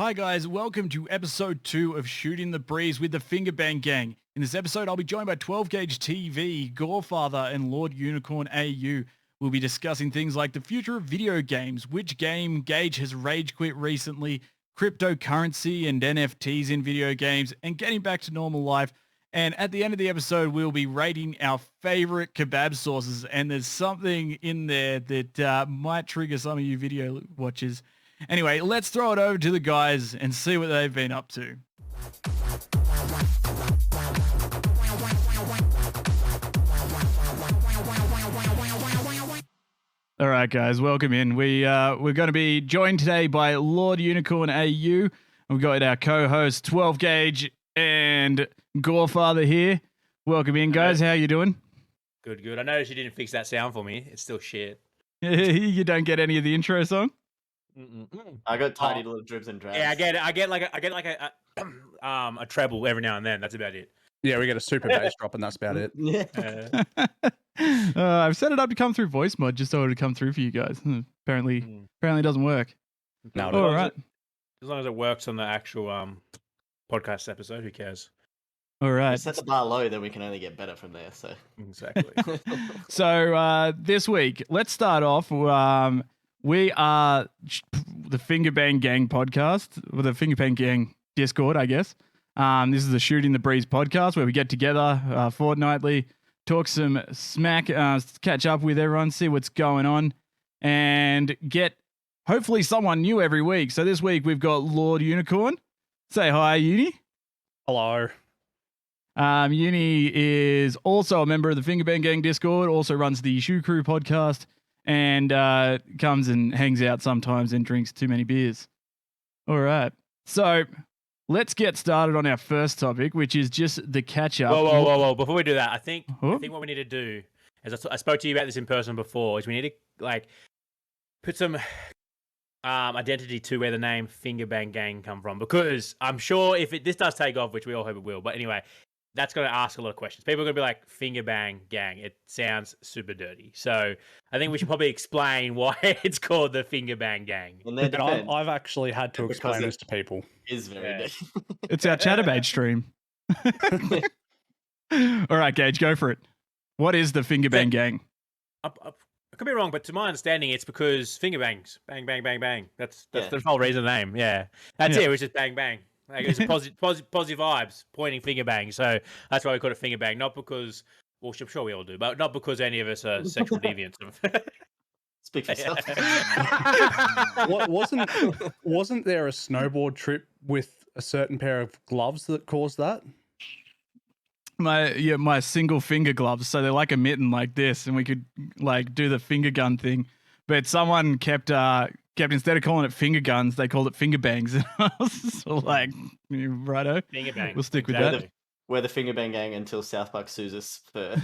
Hi guys, welcome to episode 2 of Shooting the Breeze with the Finger Bang Gang. In this episode, I'll be joined by 12 Gaige TV, Gorefather, and LordUnicorn AU. We'll be discussing things like the future of video games, which game Gaige has rage quit recently, cryptocurrency and NFTs in video games, and getting back to normal life. And at the end of the episode, we'll be rating our favorite kebab sauces, and there's something in there that might trigger some of you video watchers. Anyway, let's throw it over to the guys and see what they've been up to. All right, guys, welcome in. We're going to be joined today by LordUnicorn AU. We've got our co-host 12 Gaige and Gorefather here. Welcome in, guys. How you doing? Good. I noticed you didn't fix that sound for me. It's still shit. You don't get any of the intro song? I got tiny little dribs and drabs. Yeah, I get like a treble every now and then. That's about it. Yeah, we get a super bass drop, and that's about it. I've set it up to come through voice mod just so it would come through for you guys. Apparently it doesn't work. No, all right. As long as it works on the actual podcast episode, who cares? All right. Set the bar low, then we can only get better from there. So Exactly. So this week, let's start off. We are the Finger Bang Gang podcast, or the Finger Bang Gang Discord, I guess. This is the Shooting the Breeze podcast where we get together fortnightly, talk some smack, catch up with everyone, see what's going on, and get hopefully someone new every week. So this week we've got LordUnicorn. Say hi, Uni. Hello. Uni is also a member of the Finger Bang Gang Discord, also runs the Shoe Crew podcast, and comes and hangs out sometimes and drinks too many beers. All right. So let's get started on our first topic, which is just the catch-up. Whoa. Before we do that, I think what we need to do, as I spoke to you about this in person before, is we need to put some identity to where the name Finger Bang Gang come from. Because I'm sure if this does take off, which we all hope it will, but anyway, that's going to ask a lot of questions. People are going to be like, Finger Bang Gang. It sounds super dirty. So I think we should probably explain why it's called the Finger Bang Gang. And I've actually had to explain this to people. Is very dirty. It's our Chatterbait stream. All right, Gaige, go for it. What is the Finger Bang Gang? I could be wrong, but to my understanding, it's because finger bangs. Bang, bang, bang, bang. That's the whole reason the name. Yeah. That's it. It was just bang, bang. Like, it's positive vibes, pointing finger bang. So that's why we call it finger bang. Not because, well, I'm sure we all do, but not because any of us are sexual deviants. Speak for yourself. Wasn't there a snowboard trip with a certain pair of gloves that caused that? My single finger gloves. So they're like a mitten like this, and we could like do the finger gun thing. But someone kept instead of calling it finger guns, they called it finger bangs. And I was just like, righto, Finger bang. we'll stick with that. We're the Finger Bang Gang until South Park sues us for.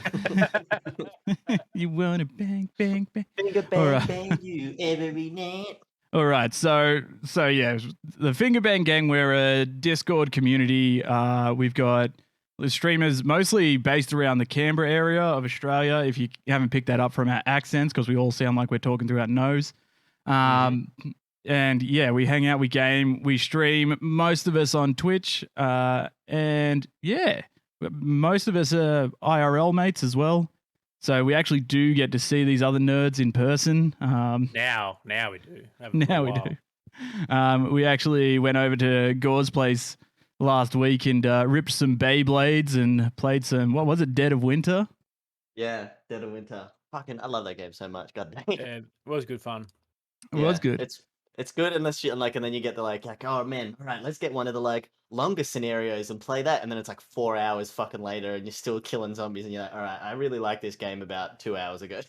You wanna bang, bang, bang. Finger Bang Bang you every night. All right, so yeah, the Finger Bang Gang, we're a Discord community. We've got streamers mostly based around the Canberra area of Australia, if you haven't picked that up from our accents, because we all sound like we're talking through our nose. And yeah, we hang out, we game, we stream, most of us on Twitch, and yeah, most of us are IRL mates as well. So we actually do get to see these other nerds in person. Now we do. Now we do. We actually went over to Gore's place last week and ripped some Beyblades and played some, what was it, Dead of Winter? Yeah, Dead of Winter. Fucking, I love that game so much. God dang. Yeah, it was good fun. It was good. It's good unless you and then you get the like, oh man, all right, let's get one of the longer scenarios and play that, and then it's 4 hours fucking later and you're still killing zombies and you're like, all right, I really like this game about 2 hours ago.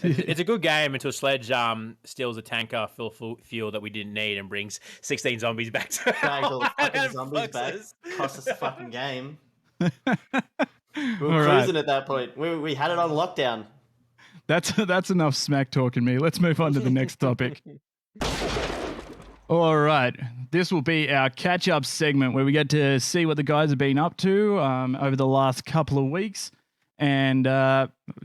It's a good game until Sledge steals a tanker full of fuel that we didn't need and brings 16 zombies back to Drags all the fucking zombies back. Cost us the fucking game. We were All cruising at that point. We had it on lockdown. That's enough smack talking me. Let's move on to the next topic. All right. This will be our catch-up segment where we get to see what the guys have been up to over the last couple of weeks and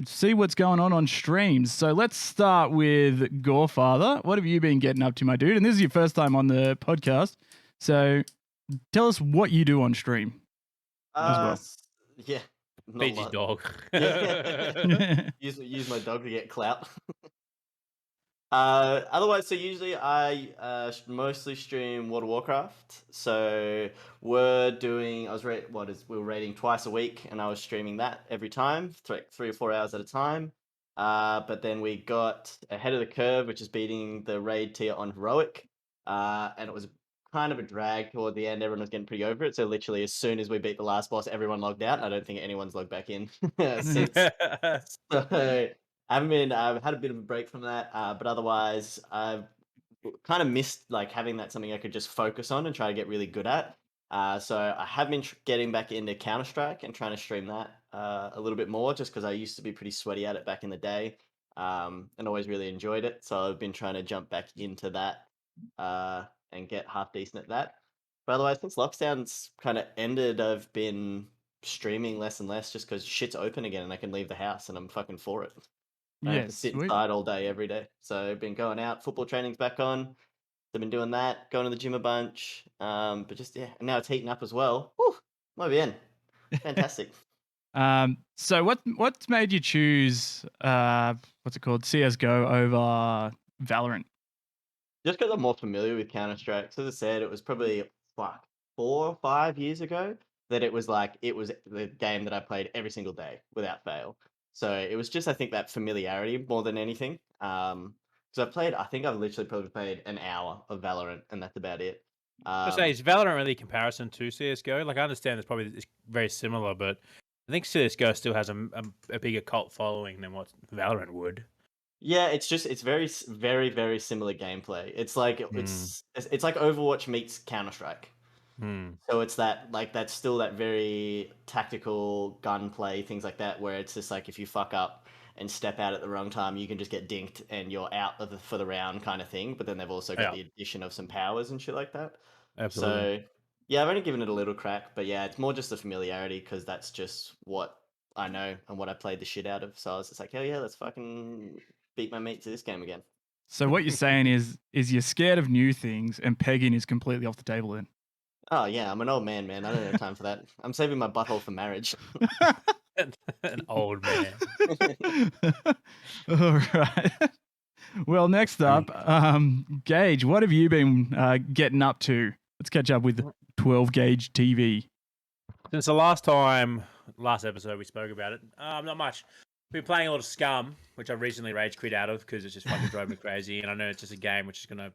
see what's going on streams. So let's start with Gorefather. What have you been getting up to, my dude? And this is your first time on the podcast. So tell us what you do on stream as well. Yeah. Not Beat his much. dog. Yeah. use my dog to get clout. Otherwise, so usually I mostly stream World of Warcraft. So we were raiding twice a week, and I was streaming that every time, 3 or 4 hours at a time. But then we got ahead of the curve, which is beating the raid tier on heroic. And it was kind of a drag toward the end. Everyone was getting pretty over it. So literally, as soon as we beat the last boss, everyone logged out. I don't think anyone's logged back in since. So I've had a bit of a break from that, but otherwise I've kind of missed like having that something I could just focus on and try to get really good at. So I have been getting back into Counter-Strike and trying to stream that a little bit more, just because I used to be pretty sweaty at it back in the day, and always really enjoyed it. So I've been trying to jump back into that and get half decent at that. But otherwise, since lockdown's kind of ended, I've been streaming less and less just because shit's open again and I can leave the house and I'm fucking for it. I have to sit inside all day, every day. So I've been going out. Football training's back on. I've been doing that, going to the gym a bunch. But just, yeah, and now it's heating up as well. Woo, muy bien. Fantastic. So what's made you choose what's it called, CS:GO over Valorant? Just because I'm more familiar with Counter-Strike. So as I said, it was probably 4 or 5 years ago that it was the game that I played every single day without fail. So it was just, I think, that familiarity more than anything. Because I think I've literally probably played an hour of Valorant, and that's about it. I say, is Valorant really a comparison to CS:GO? Like, I understand it's very similar, but I think CS:GO still has a bigger cult following than what Valorant would. Yeah, it's very, very, very similar gameplay. It's like it's like Overwatch meets Counter-Strike. So it's that's still that very tactical gunplay, things like that, where it's just like if you fuck up and step out at the wrong time, you can just get dinked and you're out for the round kind of thing. But then they've also got the addition of some powers and shit like that. Absolutely. So yeah, I've only given it a little crack, but yeah, it's more just the familiarity because that's just what I know and what I played the shit out of. So I was just like, hell yeah, let's fucking beat my meat to this game again. So what you're saying is you're scared of new things and pegging is completely off the table then? Oh yeah, I'm an old man. I don't have time for that. I'm saving my butthole for marriage. An old man. All right. Well, next up, Gaige, what have you been getting up to? Let's catch up with 12 Gaige TV. Since the last episode we spoke about it, not much. Been playing a lot of Scum, which I recently rage quit out of because it's just fucking drove me crazy, and I know it's just a game which is gonna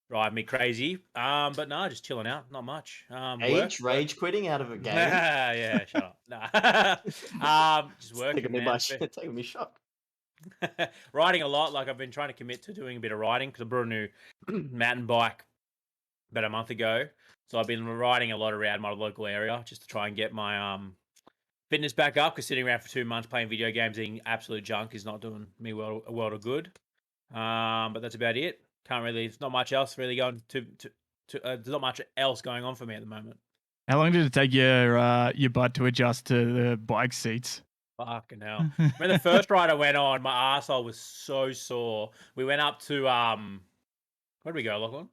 drive me crazy. But no, just chilling out, not much. Rage quitting out of a game. Yeah, shut up. Nah. Just working. Taking me shock. Riding a lot. Like I've been trying to commit to doing a bit of riding because I brought a new mountain bike about a month ago. So I've been riding a lot around my local area just to try and get my fitness back up. Because sitting around for 2 months playing video games, eating absolute junk is not doing me a world of good. But that's about it. There's not much else really going there's not much else going on for me at the moment. How long did it take your butt to adjust to the bike seats? Fucking hell. When the first ride I went on, my arsehole was so sore. We went up to where did we go, Lachlan?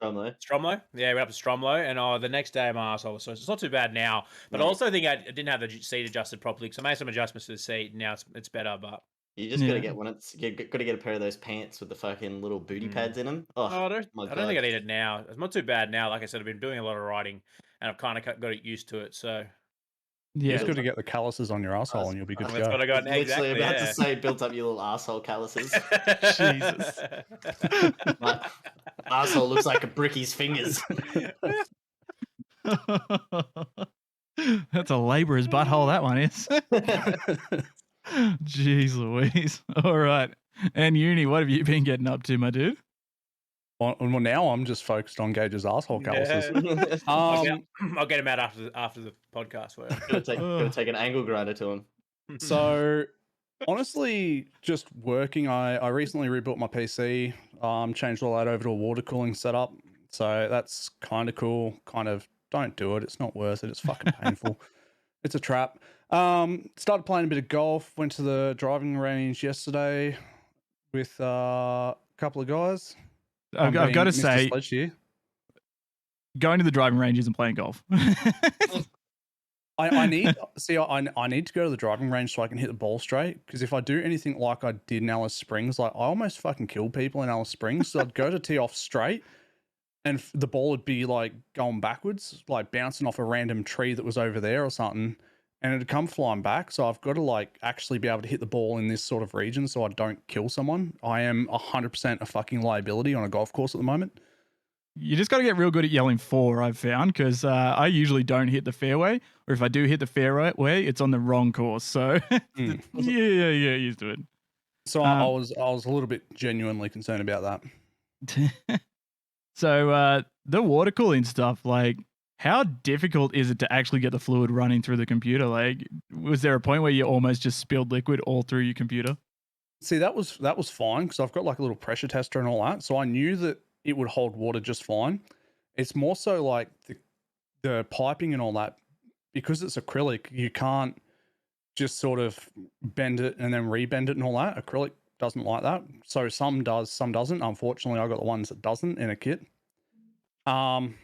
Stromlo? Yeah, we went up to Stromlo, and the next day my arsehole was so it's not too bad now. But I also think I didn't have the seat adjusted properly, because I made some adjustments to the seat, and now it's better, but you just gotta get one. You gotta get a pair of those pants with the fucking little booty pads in them. Oh, I don't think I need it now. It's not too bad now. Like I said, I've been doing a lot of riding, and I've kind of got used to it. So yeah, it's good to get the calluses on your asshole, and you'll be good to go. That's what I got. Literally about to say, built up your little asshole calluses. Jesus, my asshole looks like a bricky's fingers. That's a labourer's butthole, that one is. Jeez Louise. All right. And Uni, what have you been getting up to, my dude? Well, now I'm just focused on Gaige's asshole calluses. I'll get him out after the podcast. Gonna take an angle grinder to him. So, honestly, just working. I recently rebuilt my PC, changed all that over to a water cooling setup. So that's kind of cool. Kind of don't do it. It's not worth it. It's fucking painful. It's a trap. Started playing a bit of golf. Went to the driving range yesterday with a couple of guys. I've got to Mr. say, Sledge here. going to the driving ranges and playing golf. I need I need to go to the driving range so I can hit the ball straight. Because if I do anything like I did in Alice Springs, like I almost fucking killed people in Alice Springs. So I'd go to tee off straight, and the ball would be like going backwards, like bouncing off a random tree that was over there or something, and it'd come flying back. So I've got to like actually be able to hit the ball in this sort of region so I don't kill someone. I am 100% a fucking liability on a golf course at the moment. You just got to get real good at yelling 4, I've found, because I usually don't hit the fairway, or if I do hit the fairway, it's on the wrong course. So yeah, used to it. So I was a little bit genuinely concerned about that. So the water cooling stuff, like, how difficult is it to actually get the fluid running through the computer? Like, was there a point where you almost just spilled liquid all through your computer? See, that was fine because I've got like a little pressure tester and all that, so I knew that it would hold water just fine. It's more so like the piping and all that, because it's acrylic, you can't just sort of bend it and then rebend it and all that. Acrylic doesn't like that. So some does, some doesn't. Unfortunately, I got the ones that doesn't in a kit. And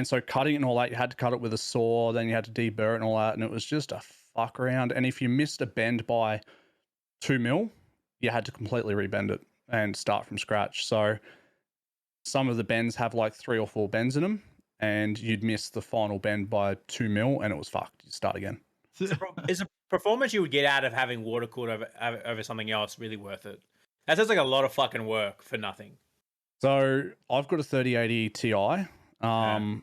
so cutting it and all that, you had to cut it with a saw, then you had to deburr it and all that, and it was just a fuck around. And if you missed a bend by 2 mil, you had to completely rebend it and start from scratch. So some of the bends have like 3 or 4 bends in them, and you'd miss the final bend by 2 mil, and it was fucked. You start again. Is the performance you would get out of having water cooled over something else really worth it? That sounds like a lot of fucking work for nothing. So I've got a 3080 Ti,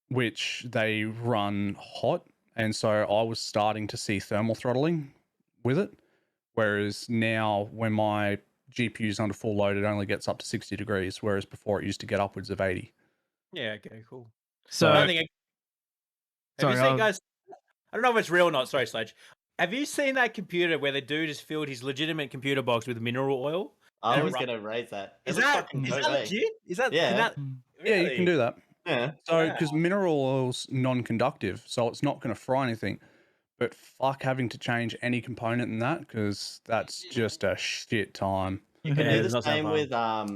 which they run hot, and so I was starting to see thermal throttling with it. Whereas now, when my GPU's under full load, it only gets up to 60 degrees, whereas before it used to get upwards of 80. Yeah, okay, cool. So, have you seen, guys, I don't know if it's real or not, sorry, Sledge. Have you seen that computer where the dude has filled his legitimate computer box with mineral oil? I was going to raise that. Is that legit? Is that, yeah. Yeah, you can do that. Yeah. So, because mineral oil's non-conductive, so it's not going to fry anything. But fuck having to change any component in that, because that's just a shit time. You can do the same with I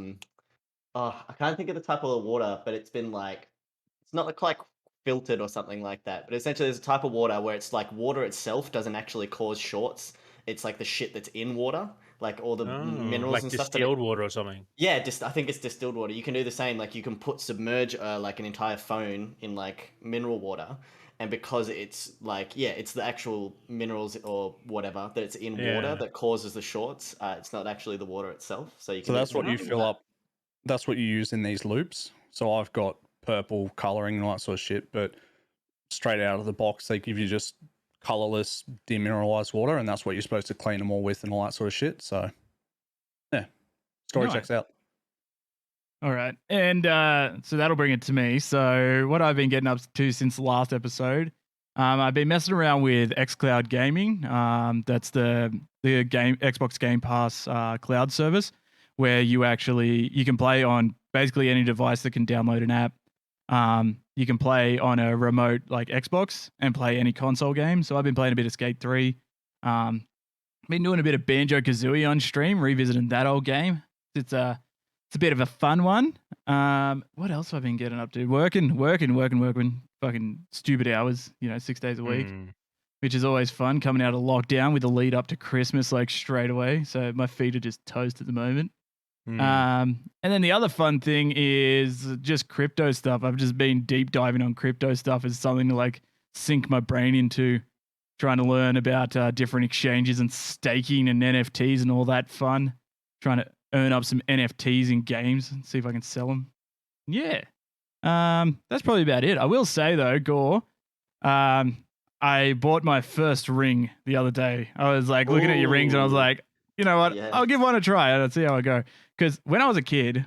can't think of the type of water, but it's been like, it's not like filtered or something like that. But essentially, there's a type of water where it's like water itself doesn't actually cause shorts. It's like the shit that's in water, like all the minerals like and stuff. Like distilled water or something. Yeah, I think it's distilled water. You can do the same. Like you can submerge like an entire phone in like mineral water. And because it's like, it's the actual minerals or whatever that it's in water that causes the shorts. It's not actually the water itself. So you can. So that's what you fill up. That's what you use in these loops. So I've got purple coloring and all that sort of shit, but straight out of the box, they give you just colorless demineralized water, and that's what you're supposed to clean them all with and all that sort of shit. So yeah, story checks out. All right. And so that'll bring it to me. So what I've been getting up to since the last episode, I've been messing around with xCloud Gaming. That's the Xbox Game Pass cloud service where you can play on basically any device that can download an app. You can play on a remote like Xbox and play any console game. So I've been playing a bit of Skate 3. Been doing a bit of Banjo-Kazooie on stream, revisiting that old game. It's a bit of a fun one. What else have I been getting up to? Working. Fucking stupid hours, 6 days a week, which is always fun coming out of lockdown with the lead up to Christmas, like straight away. So my feet are just toast at the moment. And then the other fun thing is just crypto stuff. I've just been deep diving on crypto stuff as something to like sink my brain into, trying to learn about different exchanges and staking and NFTs and all that fun. Trying to earn up some NFTs in games and see if I can sell them. Yeah. That's probably about it. I will say though, Gore, I bought my first ring the other day. I was like looking at your rings and I was like, you know what? Yeah. I'll give one a try and see how I go. Because when I was a kid,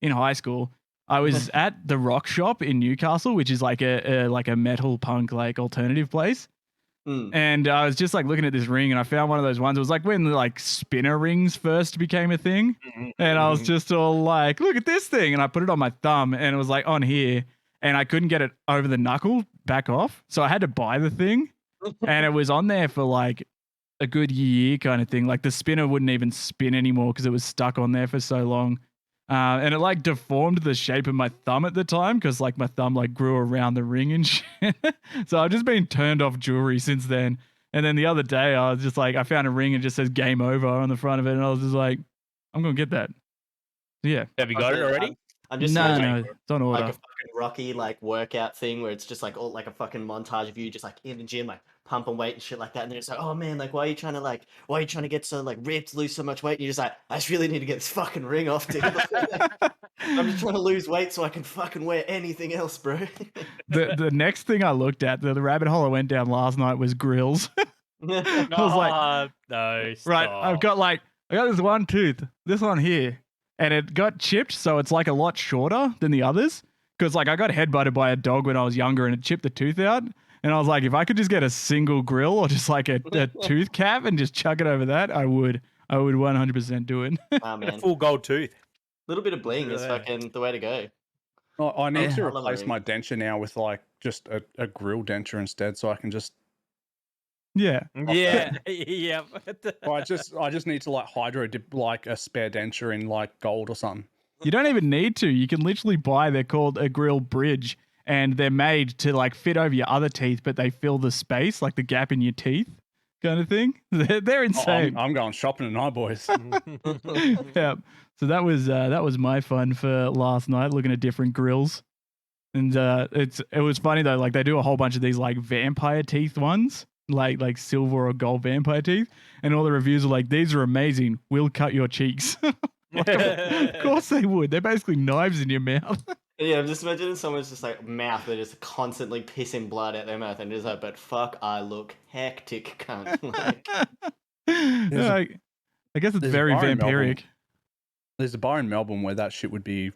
in high school, I was at the Rock Shop in Newcastle, which is like a metal punk like alternative place. And I was just like looking at this ring and I found one of those ones. It was like when like spinner rings first became a thing. And I was just all like, look at this thing. And I put it on my thumb and it was like on here and I couldn't get it over the knuckle back off. So I had to buy the thing and it was on there for like a good year kind of thing. Like the spinner wouldn't even spin anymore because it was stuck on there for so long. And it like deformed the shape of my thumb at the time because like my thumb like grew around the ring and shit. So I've just been turned off jewelry since then. And then the other day I was just like, I found a ring and it just says game over on the front of it. And I was just like, I'm going to get that. So, yeah. Have you got it already? I'm just No, imagining it's on order. like a fucking Rocky like workout thing where it's just like all like a fucking montage of you just like in the gym like pumping weight and shit like that, and then it's like, oh man, like why are you trying to get so like ripped, lose so much weight? And you're just like, I just really need to get this fucking ring off, dude. I'm just trying to lose weight so I can fucking wear anything else, bro. The next thing I looked at, the rabbit hole I went down last night was grills. I was like, no, stop. right, I got this one tooth, this one here, and it got chipped, so it's like a lot shorter than the others. Because like I got headbutted by a dog when I was younger, and it chipped the tooth out. And I was like, if I could just get a single grill or just like a tooth cap and just chuck it over that, I would 100% do it. Oh, man. A full gold tooth. A little bit of bling is fucking the way to go. I need to I love replace that my denture now with like just a grill denture instead, so I can just Yeah. Yeah. I just need to like hydro dip like a spare denture in like gold or something. You don't even need to. You can literally buy, they're called a grill bridge, and they're made to like fit over your other teeth, but they fill the space, like the gap in your teeth kind of thing. They're insane. I'm going shopping tonight, boys. Yeah. So that was my fun for last night, looking at different grills. And it was funny though, like they do a whole bunch of these like vampire teeth ones, like silver or gold vampire teeth, and all the reviews are like, these are amazing, we'll cut your cheeks. Like, of course they would. They're basically knives in your mouth. Yeah, I'm just imagining someone's just like mouth, they're just constantly pissing blood out their mouth, and it's like, but fuck, I look hectic, cunt. Like, I guess it's very vampiric. There's a bar in Melbourne where that shit would be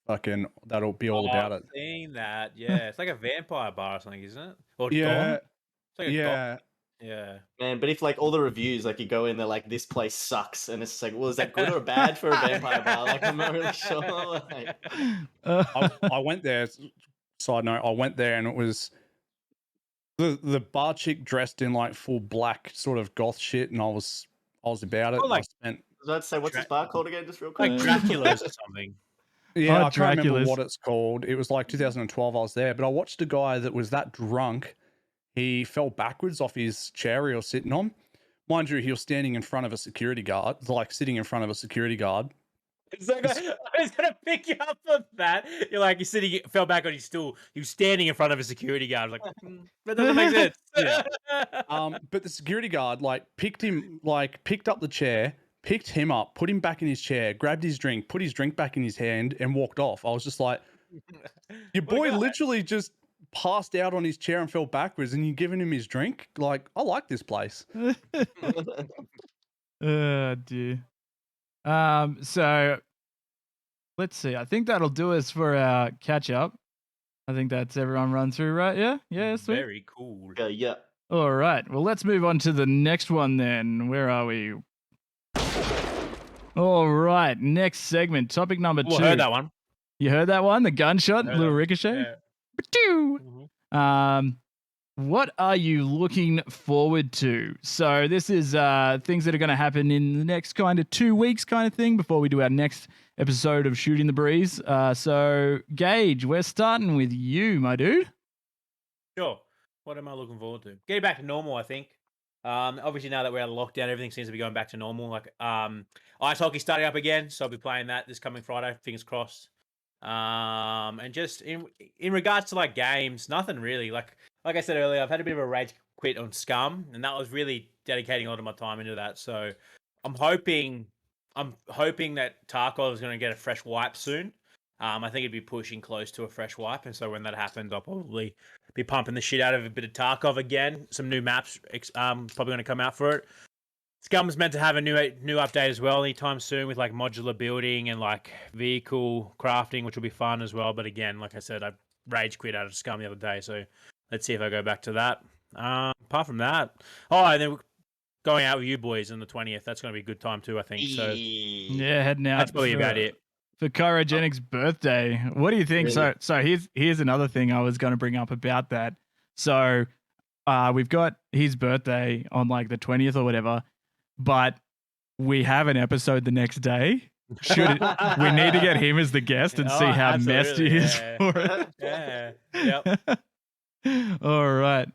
fucking, that'll be all about it. I've seen that, yeah. It's like a vampire bar or something, isn't it? Or Yeah. Dom? It's like a Yeah. Dom. Yeah. Man, but if like all the reviews, like you go in, they're like, this place sucks, and it's like, well, is that good or bad for a vampire bar? Like, I'm not really sure. Like... I went there. Side note, I went there and it was the bar chick dressed in like full black sort of goth shit, and I was about it. Oh, like, I was about to say, what's this bar called again, just real quick? like Dracula's or something. Yeah, Oh, I can't remember Dracula's. what it's called. It was like 2012. I was there, but I watched a guy that was that drunk. He fell backwards off his chair he was sitting on. Mind you, he was standing in front of a security guard, like sitting in front of a security guard. I was gonna pick you up on that. You're like, you're sitting, fell back on his stool. He was standing in front of a security guard. Like, that doesn't make sense. Yeah. But the security guard picked up the chair, picked him up, put him back in his chair, grabbed his drink, put his drink back in his hand, and walked off. I was just like, your boy literally just passed out on his chair and fell backwards, and you're giving him his drink? Like, I like this place. Oh dear. So let's see. I think that'll do us for our catch up. I think that's everyone run through, right? Yeah, sweet. Very cool. Yeah. All right. Well, let's move on to the next one then. Where are we? All right. Next segment. Topic number 2. I heard that one. You heard that one? The gunshot, little ricochet. Yeah. What are you looking forward to? So this is things that are going to happen in the next kind of 2 weeks kind of thing before we do our next episode of Shooting the Breeze. So Gaige, we're starting with you, my dude. Sure. What am I looking forward to? Getting back to normal, I think. Obviously now that we're out of lockdown, everything seems to be going back to normal. Like ice hockey starting up again, so I'll be playing that this coming Friday, fingers crossed. And just in regards to like games, nothing really. Like I said earlier, I've had a bit of a rage quit on Scum, and that was really dedicating a lot of my time into that. So I'm hoping that Tarkov is going to get a fresh wipe soon. I think it'd be pushing close to a fresh wipe, and so when that happens, I'll probably be pumping the shit out of a bit of Tarkov again. Some new maps probably going to come out for it. Scum's meant to have a new update as well anytime soon with like modular building and like vehicle crafting, which will be fun as well. But again, like I said, I rage quit out of Scum the other day, so let's see if I go back to that. Apart from that, and then going out with you boys on the 20th. That's going to be a good time too, I think. So Yeah, heading out. that's probably about it. For Kyrogenic's birthday. What do you think? Really? So here's another thing I was going to bring up about that. So we've got his birthday on like the 20th or whatever, but we have an episode the next day. we need to get him as the guest and see how messed he is for it. Yeah. Yep. All right.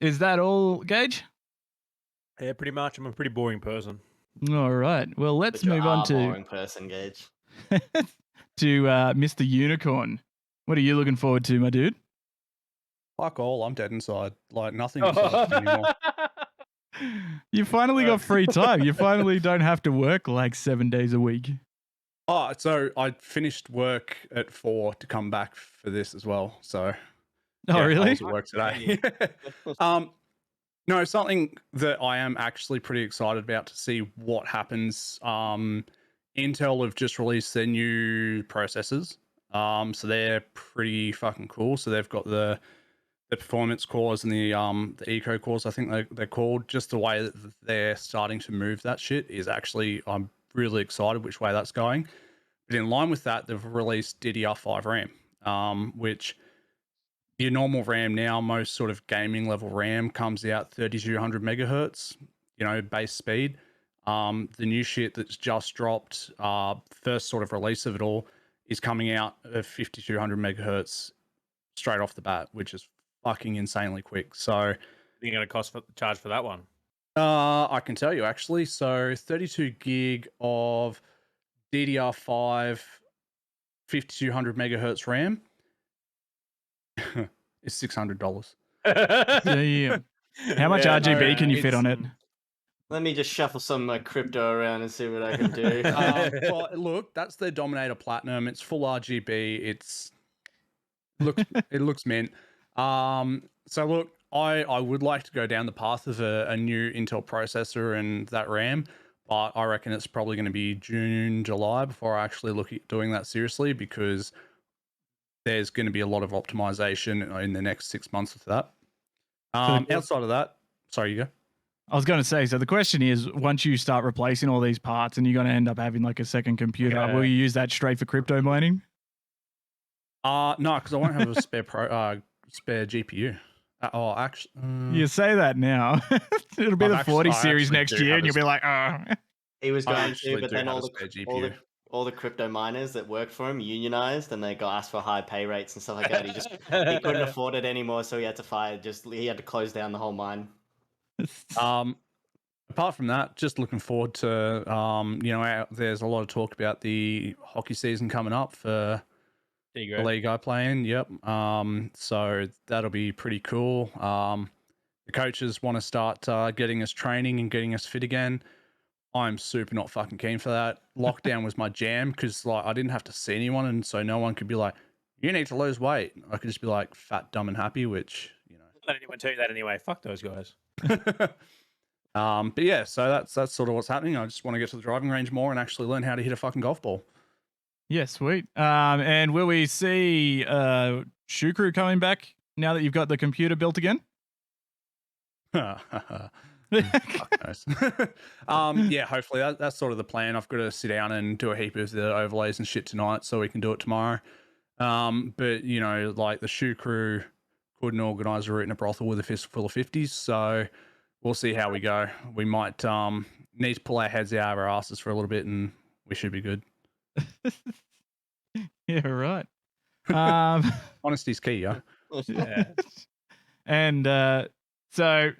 Is that all, Gaige? Yeah, pretty much. I'm a pretty boring person. All right. Well, let's move on to boring person, Gaige. to Mr. Unicorn. What are you looking forward to, my dude? Fuck all, I'm dead inside. Like nothing excites me anymore. You finally got free time. You finally don't have to work like 7 days a week. Oh, so I finished work at 4 to come back for this as well. So really? I was at work today. No, something that I am actually pretty excited about to see what happens. Intel have just released their new processors. So they're pretty fucking cool. So they've got the performance cores and the eco cores, I think they're called. Just the way that they're starting to move that shit is actually, I'm really excited which way that's going. But in line with that, they've released Ddr5 Ram, which your normal RAM now, most sort of gaming level RAM comes out 3200 megahertz, base speed. The new shit that's just dropped, first sort of release of it all, is coming out at 5200 megahertz straight off the bat, which is fucking insanely quick. So you're going to charge for that one? I can tell you actually. So 32 gig of DDR5 5200 megahertz RAM is $600. Damn. How much RGB can you fit on it? Let me just shuffle some of my crypto around and see what I can do. Well, look, that's their Dominator Platinum. It's full RGB. It looks mint. So look, I would like to go down the path of a new Intel processor and that RAM, but I reckon it's probably going to be June, July before I actually look at doing that seriously, because there's going to be a lot of optimization in the next 6 months with that. Outside of that, sorry, you go. I was going to say, so the question is, once you start replacing all these parts and you're going to end up having like a second computer, will you use that straight for crypto mining? No, because I won't have a spare GPU. Actually, Mm. You say that now. It'll be the 40 series next year, and you'll be like, oh. He was going to, but do then have a spare GPU. all the crypto miners that work for him unionized, and they got asked for high pay rates and stuff like that. He couldn't afford it anymore, so he had to close down the whole mine. Apart from that, just looking forward to there's a lot of talk about the hockey season coming up for the league I play in. Yep. So that'll be pretty cool. The coaches want to start getting us training and getting us fit again. I'm super not fucking keen for that. Lockdown was my jam because I didn't have to see anyone, and so no one could be like, "You need to lose weight." I could just be like, "Fat, dumb, and happy," which Don't let anyone tell you that anyway. Fuck those guys. But yeah, so that's sort of what's happening. I just want to get to the driving range more and actually learn how to hit a fucking golf ball. Yeah, sweet. And will we see Shukru coming back now that you've got the computer built again? Yeah, hopefully that's sort of the plan. I've got to sit down and do a heap of the overlays and shit tonight so we can do it tomorrow. But like the shoe crew couldn't organise a route in a brothel with a fist full of 50s, so we'll see how we go. We might need to pull our heads out of our asses for a little bit, and we should be good. Yeah, right. Honesty's key, yeah. Yeah. And so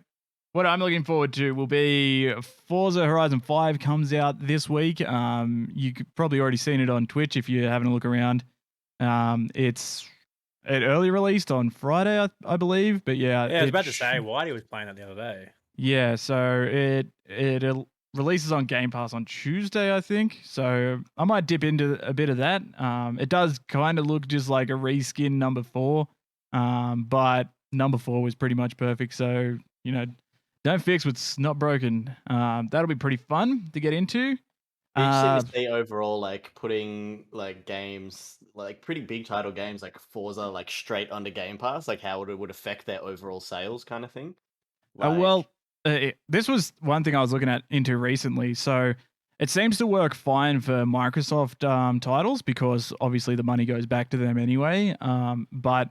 what I'm looking forward to will be Forza Horizon 5 comes out this week. You could probably already seen it on Twitch if you're having a look around. It early released on Friday, I believe, but yeah. Yeah, I was about to say, Whitey was playing that the other day. Yeah, so it releases on Game Pass on Tuesday, I think. So I might dip into a bit of that. It does kind of look just like a reskin number 4, but number 4 was pretty much perfect. So, don't fix what's not broken. That'll be pretty fun to get into. Did you see overall, like putting like games, like pretty big title games like Forza, like straight onto Game Pass, like how it would affect their overall sales, kind of thing? This was one thing I was looking into recently. So it seems to work fine for Microsoft titles because obviously the money goes back to them anyway. But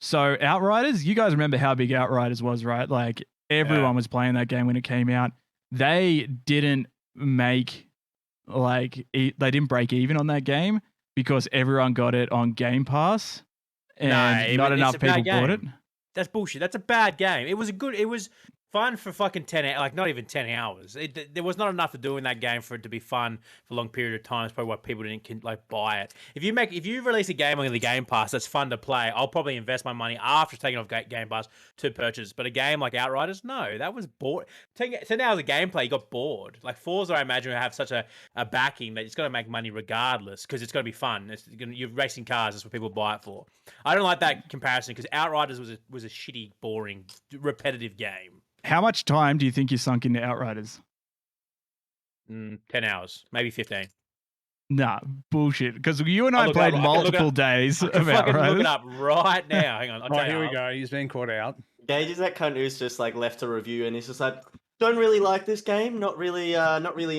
so Outriders, you guys remember how big Outriders was, right? Like everyone was playing that game when it came out. They didn't make like they didn't break even on that game because everyone got it on Game Pass and not enough people bought it. That's bullshit. That's a bad game. It was fun for fucking 10 hours, like not even 10 hours. There was not enough to do in that game for it to be fun for a long period of time. It's probably why people didn't like buy it. If you release a game on the Game Pass that's fun to play, I'll probably invest my money after taking off Game Pass to purchase. But a game like Outriders, no, that was bored. 10 hours of gameplay, you got bored. Like Forza, I imagine, will have such a backing that it's going to make money regardless because it's going to be fun. You're racing cars, that's what people buy it for. I don't like that comparison because Outriders was a shitty, boring, repetitive game. How much time do you think you sunk into Outriders? 10 hours, maybe 15. Nah, bullshit. Because you and I played multiple days of Outriders. Look it up right now. Hang on. Right, here we go. He's been caught out. Gaige is that cunt who's just like left a review and he's just like, don't really like this game, not really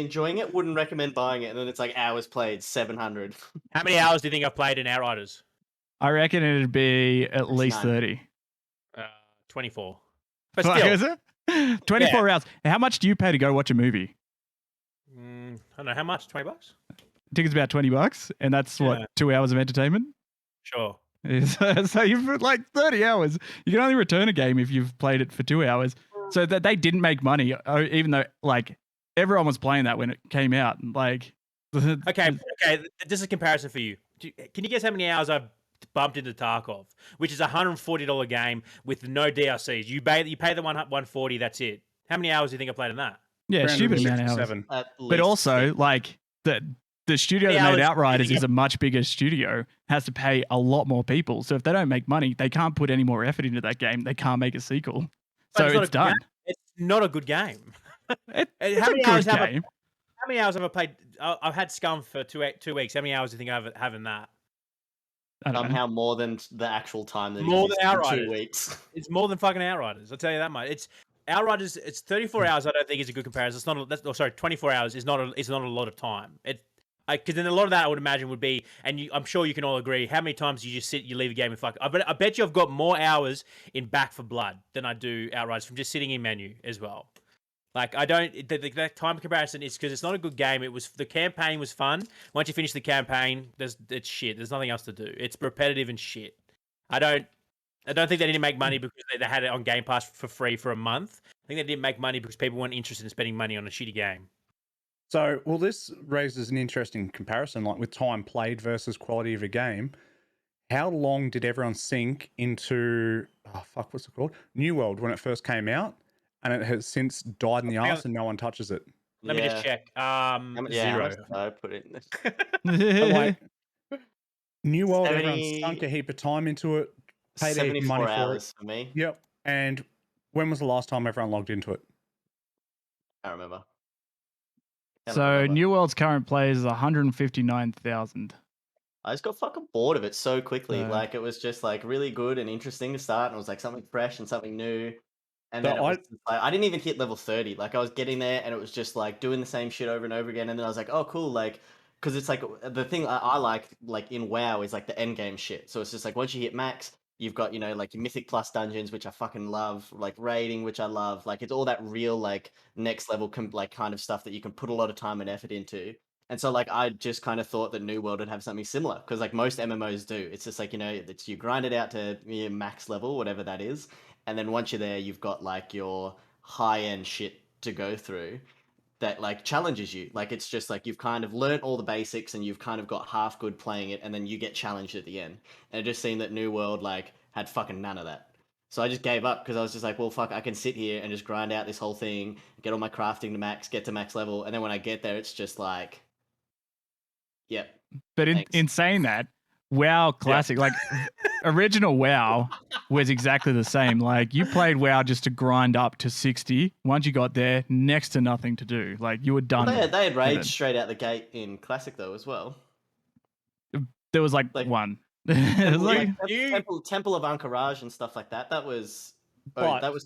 enjoying it, wouldn't recommend buying it. And then it's like hours played, 700. How many hours do you think I've played in Outriders? I reckon it'd be at least 30. 24. But still. Is it? 24 hours. How much do you pay to go watch a movie? I don't know. How much? $20? I think it's about $20, and that's what, 2 hours of entertainment? Sure. So you've like 30 hours. You can only return a game if you've played it for 2 hours. So that they didn't make money, even though like everyone was playing that when it came out. Like, okay. This is a comparison for you. Can you guess how many hours I've bumped into Tarkov, which is a $140 game with no DLCs? You pay the $140. That's it. How many hours do you think I played in that? Yeah, stupid amount of hours. But also, like the studio that made Outriders is a much bigger studio, has to pay a lot more people. So if they don't make money, they can't put any more effort into that game. They can't make a sequel. So it's done. It's not a good game. It's a good game. How many hours have I played? I've had Scum for 2 weeks. How many hours do you think I have in that? Somehow more than the actual time that more than Outriders. 2 weeks. It's more than fucking Outriders. I'll tell you that much. It's Outriders. It's 34 hours. I don't think is a good comparison. It's not. 24 hours is not. It's not a lot of time. Because then a lot of that I would imagine would be, and I'm sure you can all agree, how many times you just sit, you leave a game and fuck. I bet you I've got more hours in Back for Blood than I do Outriders from just sitting in menu as well. Like I don't. That time comparison is because it's not a good game. The campaign was fun. Once you finish the campaign, it's shit. There's nothing else to do. It's repetitive and shit. I don't think they didn't make money because they had it on Game Pass for free for a month. I think they didn't make money because people weren't interested in spending money on a shitty game. So, well, this raises an interesting comparison, like with time played versus quality of a game. How long did everyone sink into, what's it called? New World when it first came out? And it has since died in the arse and no one touches it. Let me just check. 0. I put it like, New World, everyone sunk a heap of time into it, paid a heap of money for it. For me. Yep. And when was the last time everyone logged into it? I don't remember. So New World's current players is 159,000. I just got fucking bored of it so quickly. Like it was just like really good and interesting to start, and it was like something fresh and something new. And then I didn't even hit level 30. Like I was getting there, and it was just like doing the same shit over and over again. And then I was like, oh cool, like because it's like the thing I like in WoW is like the end game shit. So it's just like once you hit max, you've got like your Mythic Plus dungeons, which I fucking love, like raiding, which I love. Like it's all that real like next level kind of stuff that you can put a lot of time and effort into. And so like I just kind of thought that New World would have something similar because like most MMOs do. It's just like it's you grind it out to your max level, whatever that is, and then once you're there, you've got like your high end shit to go through that like challenges you. Like it's just like you've kind of learnt all the basics and you've kind of got half good playing it, and then you get challenged at the end. And it just seemed that New World like had fucking none of that. So I just gave up because I was just like, well, fuck, I can sit here and just grind out this whole thing, get all my crafting to max, get to max level, and then when I get there, it's just like, yep. But in saying that, WoW Classic, like original WoW was exactly the same. Like you played WoW just to grind up to 60. Once you got there, next to nothing to do. Like you were done. Well, they had raids straight out the gate in Classic though as well. There was like one. Temple of Ankaraj and stuff like that. That was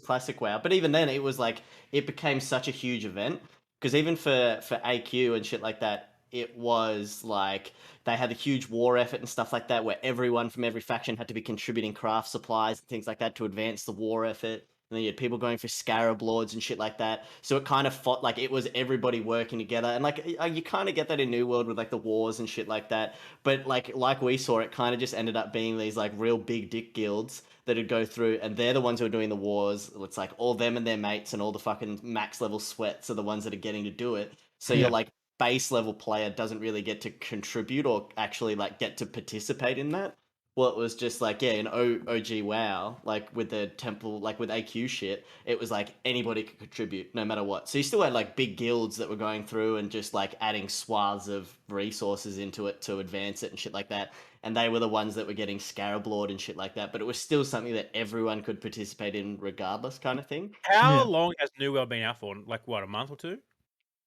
classic WoW. But even then, it was like it became such a huge event because even for AQ and shit like that, it was like they had a huge war effort and stuff like that, where everyone from every faction had to be contributing craft supplies and things like that to advance the war effort. then you had people going for scarab lords and shit like that. So it kind of fought like it was everybody working together, and like you kind of get that in New World with like the wars and shit like that. But like we saw, it kind of just ended up being these like real big dick guilds that would go through, and they're the ones who are doing the wars. It's like all them and their mates and all the fucking max level sweats are the ones that are getting to do it. So you're like base level player doesn't really get to contribute or actually like get to participate in that. Well, it was just like, yeah, in OG WoW, like with the temple, like with AQ shit, it was like anybody could contribute no matter what. So you still had like big guilds that were going through and just like adding swaths of resources into it to advance it and shit like that. And they were the ones that were getting Scarab Lord and shit like that. But it was still something that everyone could participate in regardless, kind of thing. How long has New World been out for? Like what, a month or two?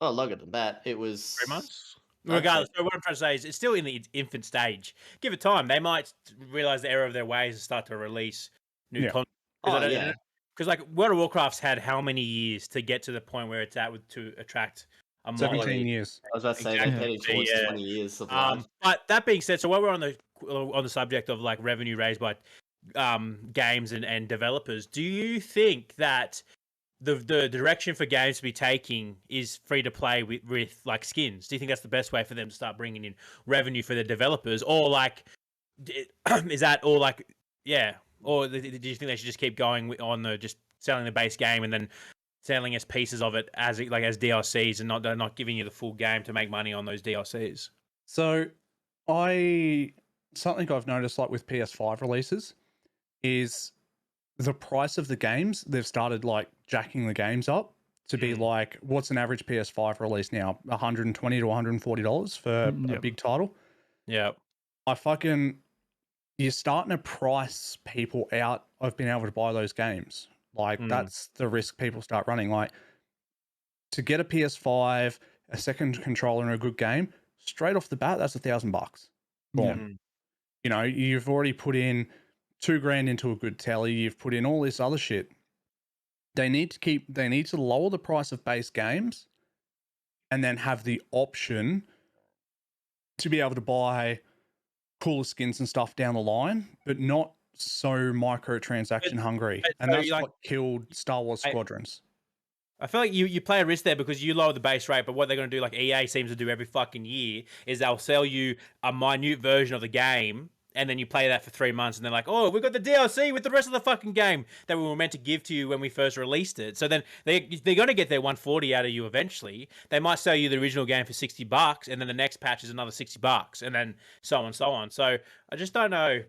Oh, longer than that. It was 3 months. Regardless, so what I'm trying to say is it's still in the infant stage. Give it time. They might realize the error of their ways and start to release new content. Because like World of Warcraft's had how many years to get to the point where it's at to attract a 17 years. I was about to say they're heading towards 20 years of life. But that being said, so while we're on the subject of like revenue raised by games and developers, do you think that the direction for games to be taking is free to play with like skins? Do you think that's the best way for them to start bringing in revenue for the developers, or like is that or like or do you think they should just keep going on the just selling the base game and then selling as pieces of it as DLCs and not giving you the full game to make money on those DLCs? So something I've noticed like with PS5 releases is the price of the games. They've started like jacking the games up to be like, what's an average PS5 release now? $120 to $140 for a big title. Yeah. You're starting to price people out of being able to buy those games. Like that's the risk people start running. Like to get a PS5, a second controller and a good game, straight off the bat, that's $1,000. Boom. You know, you've already put in $2,000 into a good telly. You've put in all this other shit. They need to lower the price of base games and then have the option to be able to buy cooler skins and stuff down the line, but not so microtransaction hungry. And that's what killed Star Wars Squadrons. I feel like you play a risk there because you lower the base rate, but what they're going to do, like EA seems to do every fucking year, is they'll sell you a minute version of the game, and then you play that for 3 months, and they're like, oh, we've got the DLC with the rest of the fucking game that we were meant to give to you when we first released it. So then they're going to get their 140 out of you eventually. They might sell you the original game for $60, and then the next patch is another $60, and then so on and so on. So I just don't know.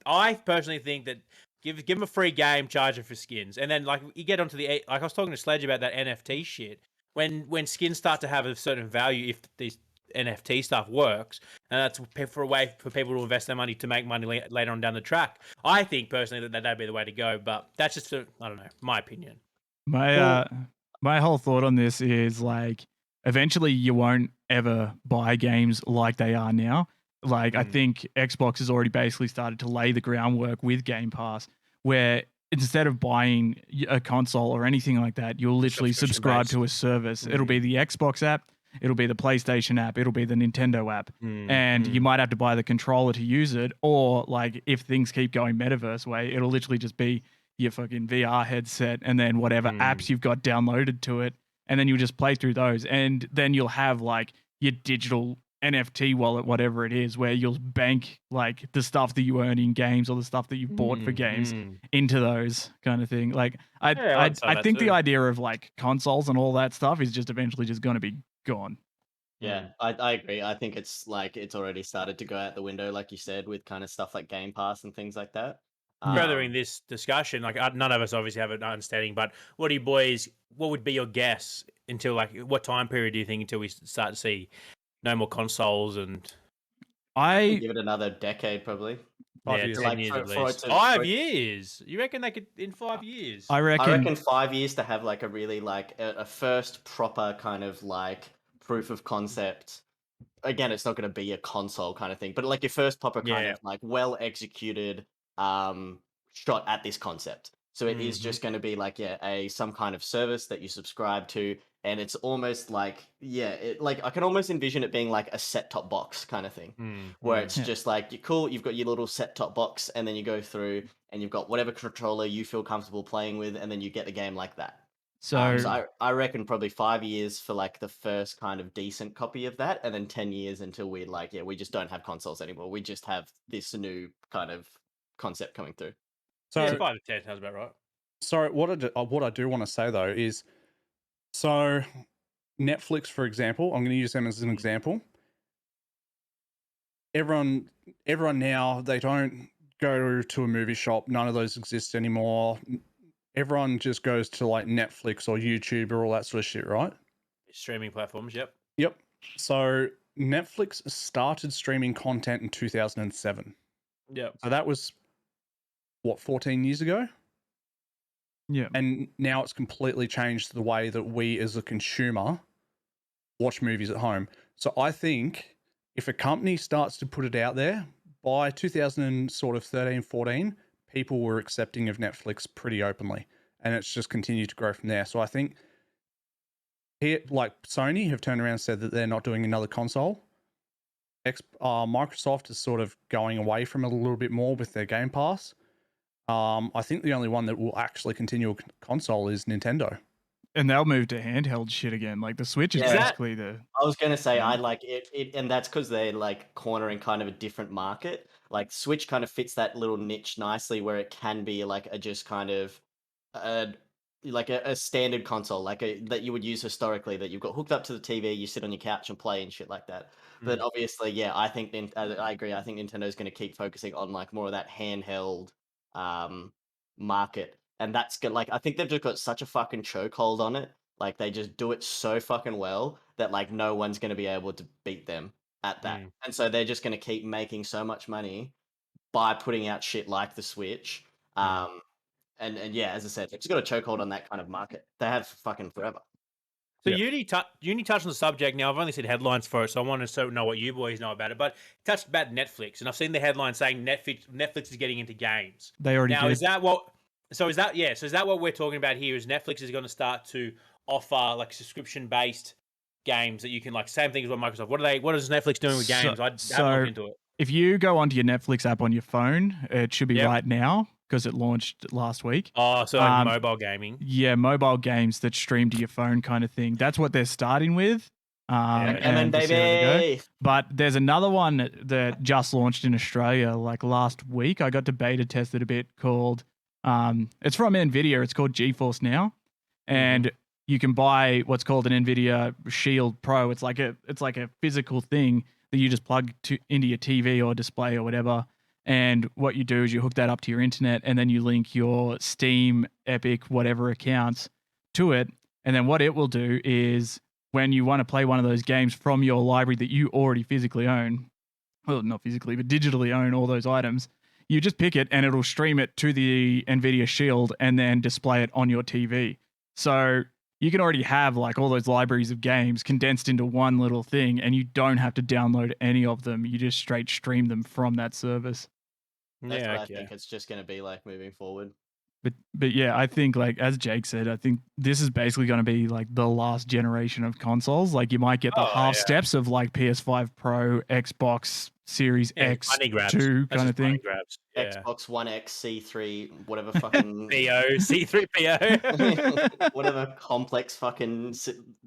I personally think that give them a free game, charge them for skins. And then like you get onto like I was talking to Sledge about that NFT shit. When skins start to have a certain value, if these NFT stuff works, and that's for a way for people to invest their money to make money later on down the track. I think personally that'd be the way to go, but that's just I don't know, my opinion. My whole thought on this is like eventually you won't ever buy games like they are now. Like I think Xbox has already basically started to lay the groundwork with Game Pass, where instead of buying a console or anything like that, you'll literally subscribe to a service. It'll be the Xbox app, it'll be the PlayStation app, it'll be the Nintendo app, and you might have to buy the controller to use it, or like if things keep going metaverse way, it'll literally just be your fucking VR headset and then whatever apps you've got downloaded to it, and then you'll just play through those, and then you'll have like your digital NFT wallet, whatever it is, where you'll bank like the stuff that you earn in games or the stuff that you've bought for games into those kind of thing. Like I think the idea of like consoles and all that stuff is just eventually just going to be gone. Yeah, I agree. I think it's like it's already started to go out the window, like you said, with kind of stuff like Game Pass and things like that. Furthering this discussion, like none of us obviously have an understanding, but what would be your guess until like what time period do you think until we start to see no more consoles? And I give it another decade, probably. 5 years, 10 years at least. 5 years? You reckon they could in 5 years? I reckon 5 years to have like a really like a first proper kind of like proof of concept. Again, it's not going to be a console kind of thing, but like your first proper kind of like well executed shot at this concept. So it is just going to be like some kind of service that you subscribe to, and it's almost like like I can almost envision it being like a set-top box kind of thing, where it's just like you're cool, you've got your little set-top box, and then you go through and you've got whatever controller you feel comfortable playing with, and then you get the game like that. So I reckon probably 5 years for like the first kind of decent copy of that, and then 10 years until we we just don't have consoles anymore. We just have this new kind of concept coming through. So yeah, 5 to 10 sounds about right. So what I do want to say though is, so Netflix, for example, I'm going to use them as an example. Everyone now, they don't go to a movie shop. None of those exist anymore. Everyone just goes to like Netflix or YouTube or all that sort of shit, right? Streaming platforms, yep. So Netflix started streaming content in 2007. Yep. So that was, what, 14 years ago? Yeah. And now it's completely changed the way that we as a consumer watch movies at home. So I think if a company starts to put it out there, by 2013, 14, people were accepting of Netflix pretty openly, and it's just continued to grow from there. So I think here, like Sony have turned around and said that they're not doing another console. Microsoft is sort of going away from it a little bit more with their Game Pass. I think the only one that will actually continue a console is Nintendo. And they'll move to handheld shit again. Like the Switch is basically the... I was going to say, I like it, and that's because they're like cornering kind of a different market. Like Switch kind of fits that little niche nicely where it can be like a just kind of like a standard console, like that you would use historically, that you've got hooked up to the TV, you sit on your couch and play and shit like that. But obviously, yeah, I think I agree. I think Nintendo's going to keep focusing on like more of that handheld market, and that's good. Like I think they've just got such a fucking chokehold on it. Like they just do it so fucking well that like no one's going to be able to beat them at that. And so they're just going to keep making so much money by putting out shit like the Switch. And yeah, as I said, it's got a chokehold on that kind of market. They have fucking forever. So Uni touched on the subject. Now I've only seen headlines for it, so I want to know what you boys know about it. But touched about Netflix, and I've seen the headline saying Netflix is getting into games. They already now did. Is that what? So is that what we're talking about here? Is Netflix is going to start to offer like subscription based games that you can like same thing as what Microsoft? What is Netflix doing with games? I haven't looked into it. If you go onto your Netflix app on your phone, it should be right now because it launched last week. Oh, so like mobile gaming. Yeah, mobile games that stream to your phone kind of thing. That's what they're starting with. And then baby. But there's another one that just launched in Australia like last week. I got to beta test it a bit called, it's from Nvidia. It's called GeForce Now. And you can buy what's called an Nvidia Shield Pro. It's like a physical thing that you just plug into your TV or display or whatever. And what you do is you hook that up to your internet and then you link your Steam, Epic, whatever accounts to it. And then what it will do is when you want to play one of those games from your library that you already physically own, well, not physically, but digitally own all those items, you just pick it and it'll stream it to the Nvidia Shield and then display it on your TV. So you can already have like all those libraries of games condensed into one little thing and you don't have to download any of them. You just straight stream them from that service. That's what I think it's just going to be like moving forward. But yeah, I think like as Jake said, I think this is basically going to be like the last generation of consoles. Like you might get the half steps of like PS5 Pro, Xbox Series X2 kind of thing. Xbox One X, C3, whatever fucking PO, C3PO, whatever complex fucking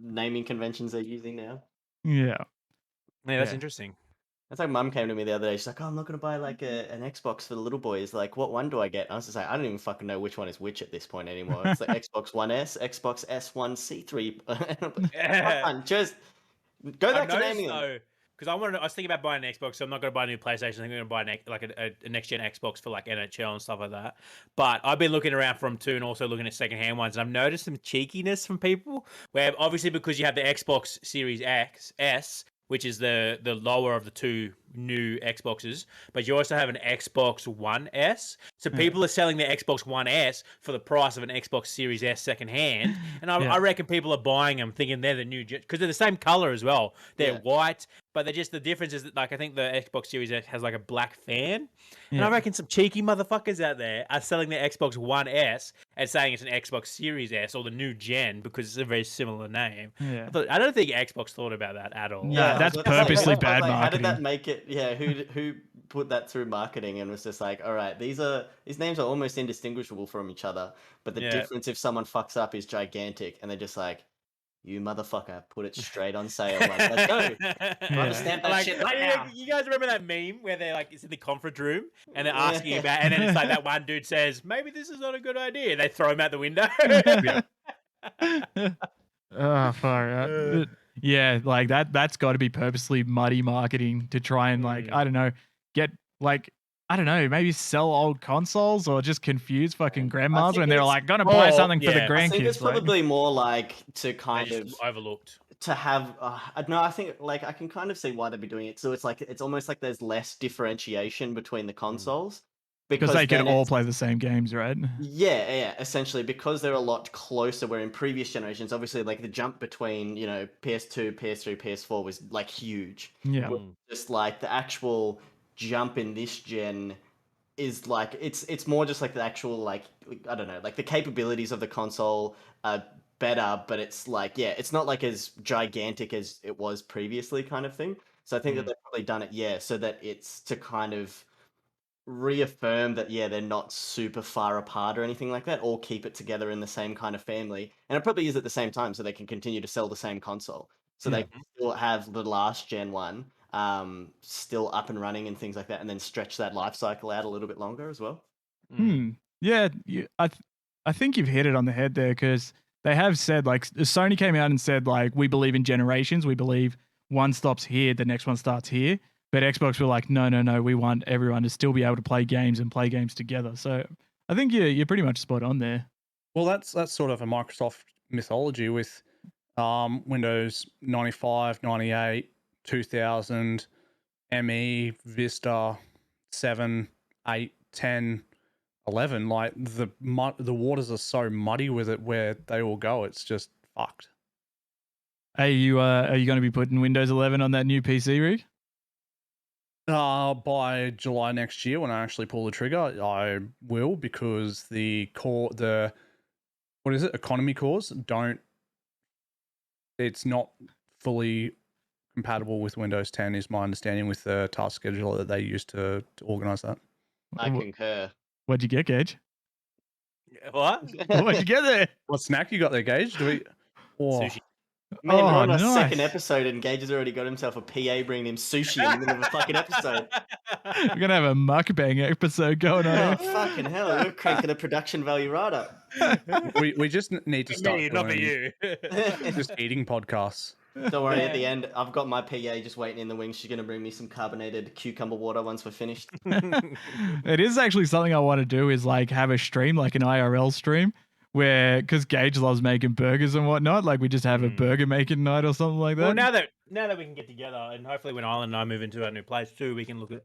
naming conventions they're using now. Yeah, that's interesting. That's like Mum came to me the other day. She's like, "Oh, I'm not gonna buy like an Xbox for the little boys. Like, what one do I get?" And I was just like, "I don't even fucking know which one is which at this point anymore. It's like Xbox One S, Xbox S1, C3. Just go back to naming them." Because I was thinking about buying an Xbox, so I'm not going to buy a new PlayStation. I'm going to buy a next gen Xbox for like NHL and stuff like that. But I've been looking around for them too, and also looking at secondhand ones. And I've noticed some cheekiness from people, where obviously because you have the Xbox Series S, which is the lower of the two new Xboxes, but you also have an Xbox One S. So people are selling their Xbox One S for the price of an Xbox Series S secondhand, and I reckon people are buying them thinking they're the new, because they're the same color as well. They're white, but they're just, the difference is that, like, I think the Xbox Series S has like a black fan, and I reckon some cheeky motherfuckers out there are selling their Xbox One S and saying it's an Xbox Series S or the new gen because it's a very similar name. Yeah. I don't think Xbox thought about that at all. Yeah, that's purposely bad marketing. How did that make it? Yeah, who put that through marketing and was just like, all right, these names are almost indistinguishable from each other, but the difference if someone fucks up is gigantic, and they're just like, you motherfucker, put it straight on sale. Like, let's go. Rubber stamp that shit right now. You guys remember that meme where they're like, it's in the conference room and they're asking about, and then it's like that one dude says, maybe this is not a good idea. They throw him out the window. Oh, far out. Yeah, like that's got to be purposely muddy marketing to try and, like, I don't know, get, like, I don't know, maybe sell old consoles or just confuse fucking grandmas when they're like, gonna buy something for the grandkids. I think it's probably more like to kind of overlooked to have. No, I think, like, I can kind of see why they'd be doing it. So it's like, it's almost like there's less differentiation between the consoles because they can all play the same games, right? Yeah, essentially, because they're a lot closer. Where in previous generations, obviously, like, the jump between, you know, PS2, PS3, PS4 was like huge. Yeah, just like the actual jump in this gen is like, it's more just like the actual, like, I don't know, like the capabilities of the console are better, but it's like, it's not like as gigantic as it was previously, kind of thing. So I think that they've probably done it, so that it's to kind of reaffirm that they're not super far apart or anything like that, or keep it together in the same kind of family. And it probably is at the same time, so they can continue to sell the same console, so they can still have the last gen one still up and running and things like that, and then stretch that life cycle out a little bit longer as well. Yeah, I think you've hit it on the head there, because they have said, like, Sony came out and said, like, we believe in generations, we believe one stops here, the next one starts here. But Xbox were like, no, we want everyone to still be able to play games and play games together. So I think you're pretty much spot on there. Well, that's sort of a Microsoft mythology with Windows 95, 98, 2000, ME, Vista, 7, 8, 10, 11. Like, the waters are so muddy with it where they all go. It's just fucked. Are you going to be putting Windows 11 on that new PC, Reed? By July next year, when I actually pull the trigger, I will, because the economy cores it's not fully compatible with Windows 10, is my understanding, with the task scheduler that they use to organize that. I concur. What'd you get, Gaige? What? What'd you get there? What snack you got there, Gaige? Sushi. Man, we're on our second episode and Gage has already got himself a PA bringing him sushi in the middle of a fucking episode. We're going to have a mukbang episode going on. Oh, fucking hell. We're cranking the production value right up. We just need to start not for you. Just eating podcasts. Don't worry, at the end, I've got my PA just waiting in the wings. She's going to bring me some carbonated cucumber water once we're finished. It is actually something I want to do, is like have a stream, like an IRL stream, where, because Gaige loves making burgers and whatnot, like we just have a burger making night or something like that. Well, now that we can get together, and hopefully when Island and I move into our new place too, we can look at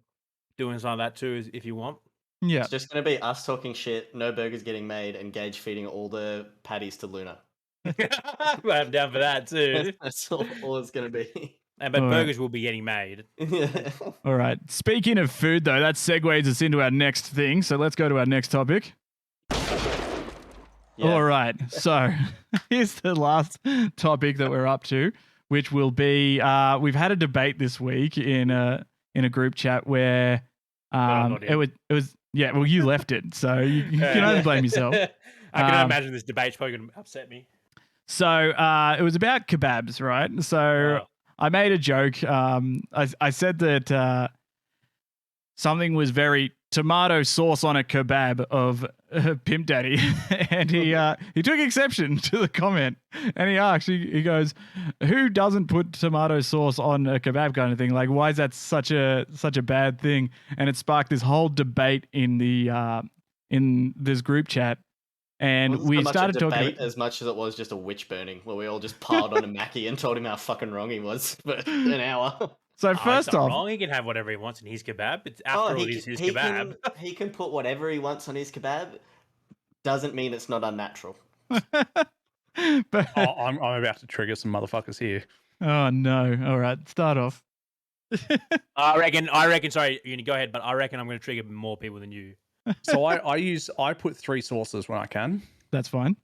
doing some of that too, if you want. Yeah. It's just going to be us talking shit, no burgers getting made, and Gaige feeding all the patties to Luna. I'm down for that too. That's all it's going to be. But burgers will be getting made. All right. Speaking of food, though, that segues us into our next thing. So let's go to our next topic. Yeah. All right. So here's the last topic that we're up to, which will be we've had a debate this week in a group chat where it was well, you left it, so you can only blame yourself. I can imagine this debate's probably going to upset me. So it was about kebabs, right? So I made a joke. I said that something was very tomato sauce on a kebab of Pimp Daddy, and he took exception to the comment, and he asked, he goes, "Who doesn't put tomato sauce on a kebab?" kind of thing. Like, why is that such a bad thing? And it sparked this whole debate in this group chat. And we started talking about, as much as it was just a witch burning, where we all just piled on a Mackie and told him how fucking wrong he was for an hour. So It's first not off, wrong. He can have whatever he wants in his kebab. It's after all, it is his kebab. He can put whatever he wants on his kebab. Doesn't mean it's not unnatural. but, I'm about to trigger some motherfuckers here. oh no! All right, start off. I reckon. Sorry, Uni, go ahead. But I reckon I'm going to trigger more people than you. So I put 3 sauces when I can. That's fine.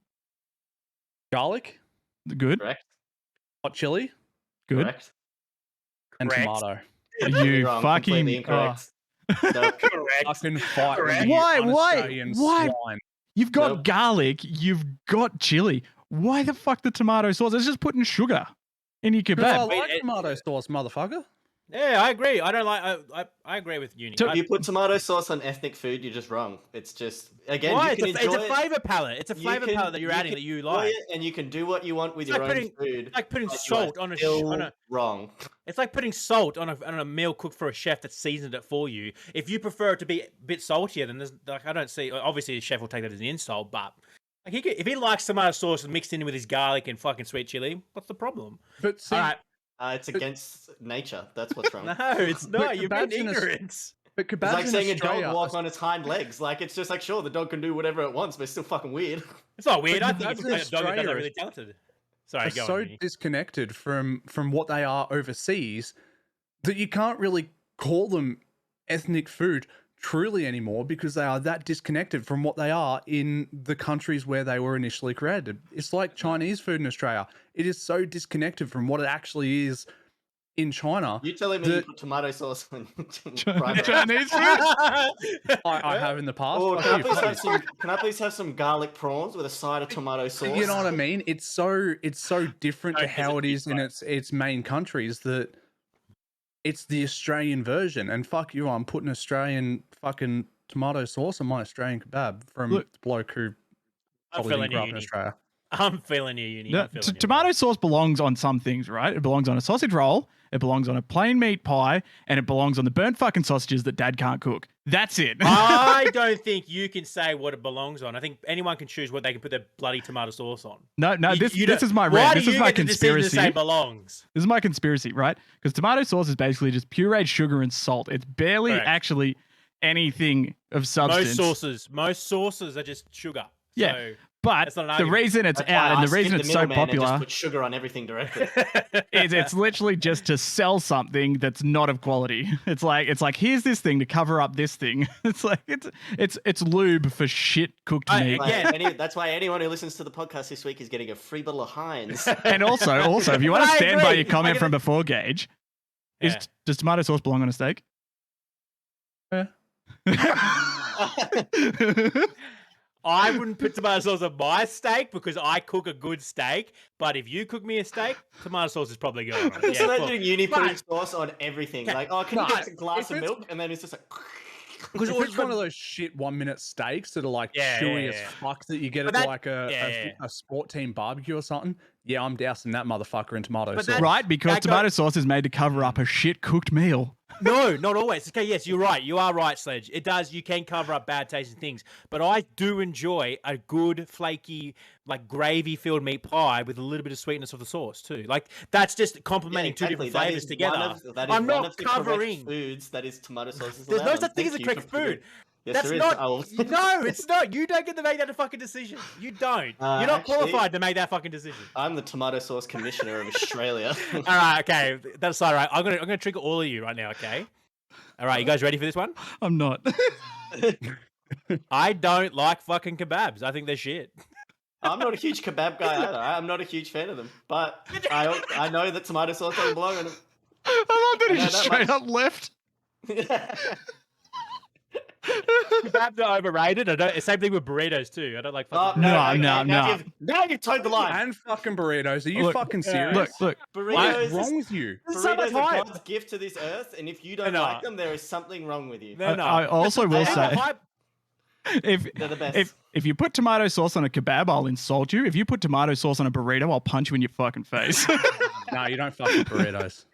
Garlic, Good. Correct. hot chili, Good. Correct. and Correct. tomato. You Wrong, fucking completely incorrect. Nope. Correct. Fucking fight Correct. with you, Why? un-Australian Why? swine. You've got Nope. garlic. You've got chili. Why the fuck the tomato sauce? It's just putting sugar in your 'Cause I kebab. like tomato sauce, motherfucker. Yeah, I agree. I don't like. I agree with Uni. So If you put tomato sauce on ethnic food, you're just wrong. It's just again, Why? you can It's enjoy a it. flavor palette. It's a You flavor can- palette that you're adding can that you enjoy like. it, and you can do what you want with It's your like own food. It's like putting but you are salt on a still wrong. It's like putting salt on a meal cooked for a chef that seasoned it for you. If you prefer it to be a bit saltier, then there's like I don't see. Obviously, the chef will take that as an insult, but like if he likes tomato sauce mixed in with his garlic and fucking sweet chili, what's the problem? But see, All right, It's against nature. That's what's wrong. no, it's not. You're being kebabs in ignorant. but kebabs It's like in saying a Australia dog walk on its hind legs. Like it's just like sure, the dog can do whatever it wants, but it's still fucking weird. It's not weird. But I think it's kebabs in a dog that does Australia that really talented. Sorry, are go so on. Uni. disconnected from what they are overseas that you can't really call them ethnic food truly anymore because they are that disconnected from what they are in the countries where they were initially created. It's like Chinese food in Australia. It is so disconnected from what it actually is in China. You telling me you put tomato sauce on fried rice? Chinese food? I have in the past. Oh, Fuck you, fuck you. can I please have some garlic prawns with a side of tomato sauce? You know what I mean? It's so different to Okay, how it it's is in its main countries that it's the Australian version. And fuck you, I'm putting Australian fucking tomato sauce on my Australian kebab from Look, the bloke who I'm probably feeling didn't grow up you, in Uni. Australia. I'm feeling you, Uni. No, I'm feeling you. tomato sauce belongs on some things, right? It belongs on a sausage roll, it belongs on a plain meat pie, and it belongs on the burnt fucking sausages that dad can't cook. That's it. I don't think you can say what it belongs on. I think anyone can choose what they can put their bloody tomato sauce on. No, this don't- is my Why rant. do This is you my get the decision conspiracy. to say belongs? This is my conspiracy, right? Because tomato sauce is basically just pureed sugar and salt. It's barely Correct. actually anything of substance. Most sauces are just sugar. Yeah, So, but that's not an the argument. reason it's That's why out and I the reason skipped it's the so middleman and just popular put sugar on everything directly. is it's literally just to sell something that's not of quality. It's like here's this thing to cover up this thing. It's like it's lube for shit cooked meat. That's why anyone who listens to the podcast this week is getting a free bottle of Heinz. And also, if you want to I stand by agree. your comment Like, from before, Gaige, Yeah. does tomato sauce belong on a steak? I wouldn't put tomato sauce on my steak because I cook a good steak. But if you cook me a steak, tomato sauce is probably going on. It's Yeah, like cool. doing uni But- putting sauce on everything. Like, oh, can you get a glass of if it's- milk? And then it's just like. Because it's one of those shit 1 minute steaks that are like Yeah, chewy yeah, as yeah. fuck that you get But at that- like yeah. a sport team barbecue or something. Yeah, I'm dousing that motherfucker in tomato But sauce. that- Right, because that tomato sauce is made to cover up a shit cooked meal. No, not always. Okay, yes, you're right. You are right, Sledge. It does. You can cover up bad tasting things. But I do enjoy a good, flaky, like gravy-filled meat pie with a little bit of sweetness of the sauce too. Like that's just complementing two different flavors together. I'm not covering. Foods that is tomato sauce. There's no such thing as a correct food. Yes, That's there is. not. Oh. No, it's not. You don't get to make that a fucking decision. You don't. You're not actually- qualified to make that fucking decision. I'm the tomato sauce commissioner of Australia. All right, okay, that's all right. I'm gonna trigger all of you right now. Okay. All right, you guys ready for this one? I'm not. I don't like fucking kebabs. I think they're shit. I'm not a huge kebab guy either. I'm not a huge fan of them, but I know that tomato sauce doesn't belong on them. I love that I he know just that straight much. up left. Kebabs are overrated. I don't. Same thing with burritos too. I don't like. Oh, Fucking No. Now you've towed the line. And fucking burritos. Are you Look, fucking serious? Look. Burritos What's is- wrong with you? There's so much Burritos are hype. God's gift to this earth, and if you don't They're like not. them, there is something wrong with you. They're not. I also will They are say, Hype- if They're the best. if you put tomato sauce on a kebab, I'll insult you. If you put tomato sauce on a burrito, I'll punch you in your fucking face. No, you don't fuck with burritos.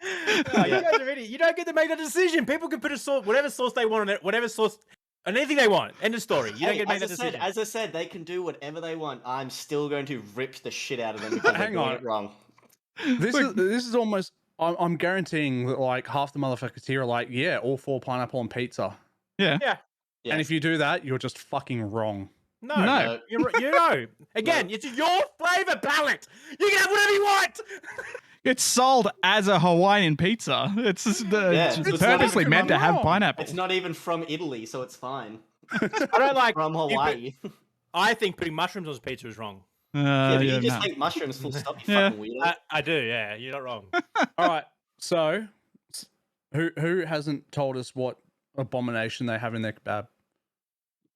No, you guys are ready. You don't get to make that decision. People can put a sauce, whatever sauce they want on it, whatever sauce, on anything they want. End of story. You don't get to make that decision. As I said, they can do whatever they want. I'm still going to rip the shit out of them because they're Hang doing on. it wrong. This is almost. I'm guaranteeing that like half the motherfuckers here are like, yeah, all 4 pineapple on pizza. Yeah. Yeah. Yes. And if you do that, you're just fucking wrong. No. No. You know. Again, it's your flavor palette. You can have whatever you want. It's sold as a Hawaiian pizza. It's just Yeah, it's so it's not purposely even meant to have wrong. pineapple. It's not even from Italy, so it's fine. I don't like From Hawaii. I think putting mushrooms on pizza is wrong. Yeah, but you just no. think mushrooms full stop, you Yeah. fucking weirdo. I do, yeah. You're not wrong. All right. So who hasn't told us what abomination they have in their kebab?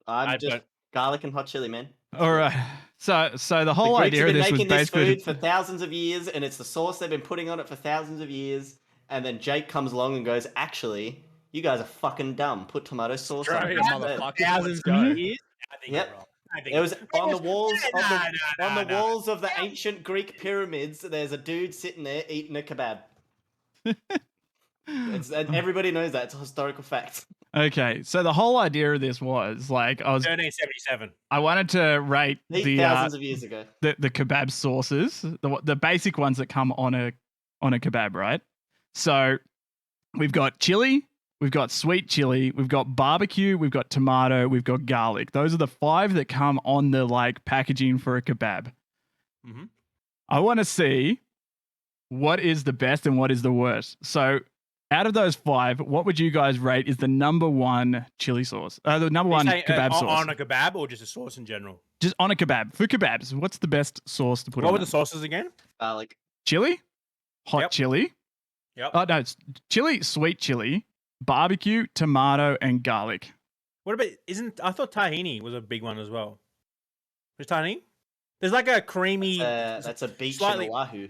I'm I just don't- garlic and hot chili, man. All right. So the The whole Greeks idea have of been this was making this basically food for thousands of years, and it's the sauce they've been putting on it for thousands of years. And then Jake comes along and goes, "Actually, you guys are fucking dumb. Put tomato sauce on it." Australian motherfucker. Thousands Let's of go. years. I think Yep. you're wrong. I think It was you're on the wrong. walls of the No. walls of the ancient Greek pyramids. There's a dude sitting there eating a kebab. Everybody knows that. It's a historical fact. Okay, so the whole idea of this was like 1377. I wanted to rate Thousands of years ago. the kebab sauces, the basic ones that come on a kebab, right? So we've got chili, we've got sweet chili, we've got barbecue, we've got tomato, we've got garlic. Those are the 5 that come on the like packaging for a kebab. Mhm. I want to see what is the best and what is the worst. So out of those 5, what would you guys rate is the number 1 chili sauce? The number 1 kebab sauce. On a kebab or just a sauce in general? Just on a kebab. For kebabs, what's the best sauce to put What on were it? the sauces again? Garlic. Chili? Hot Yep. chili? Yep. Oh, no, it's chili, sweet chili, barbecue, tomato, and garlic. What about I thought tahini was a big one as well. Was tahini? There's like a creamy That's a beach slightly- in Oahu.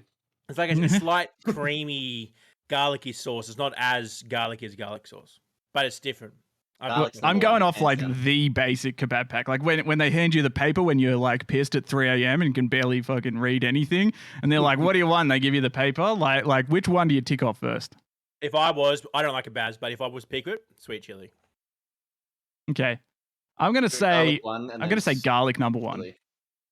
it's like a slight creamy garlicky sauce. It's not as garlicky as garlic sauce, but it's different. Garlic's I'm number going 1, off hands like down. the basic kebab pack. Like when they hand you the paper when you're like pissed at 3 a.m. and can barely fucking read anything, and they're like, "What do you want?" They give you the paper. Like which one do you tick off first? I don't like kebabs, but if I was pick it, sweet chili. Okay, I'm gonna say Garlic one, and I'm gonna say then garlic number 1 chili.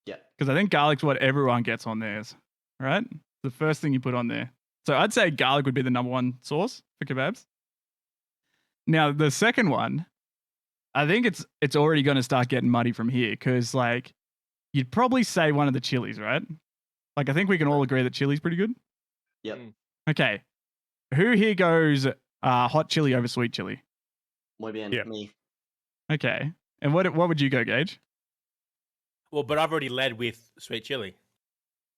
Yeah. because I think garlic's what everyone gets on theirs, right? The first thing you put on there. So I'd say garlic would be the number 1 sauce for kebabs. Now the second one, I think it's already going to start getting muddy from here because like you'd probably say one of the chilies, right? Like I think we can all agree that chili's pretty good. Yep. Okay, who here goes hot chili over sweet chili? Muy bien. Yeah. Me. Okay, and what would you go, Gaige? Well, but I've already led with sweet chili.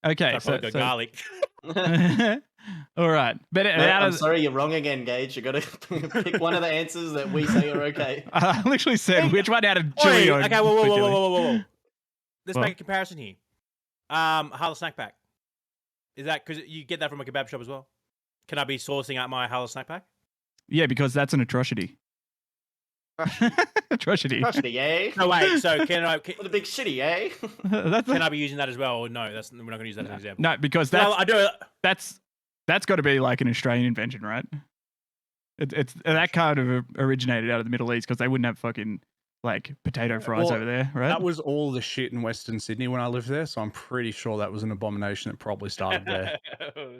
Okay, So I'd probably go garlic. all right, but Mate, I'm sorry, you're wrong again, Gage. You got to pick one of the answers that we say are okay. I literally said which one out of chili or Okay, whoa, sweet chili? whoa. Let's What? make a comparison here. Halal snack pack. Is that because you get that from a kebab shop as well? Can I be sourcing out my halal snack pack? Yeah, because that's an atrocity. Atrocity. Crushity, eh? No, wait. So can I What a big shitty, eh? can I be using that as well? Or no, we're not going to use that as an example. No, because Well, I do. that's got to be like an Australian invention, right? It's that kind of originated out of the Middle East because they wouldn't have fucking like potato fries Well, over there, right? That was all the shit in Western Sydney when I lived there, so I'm pretty sure that was an abomination that probably started there.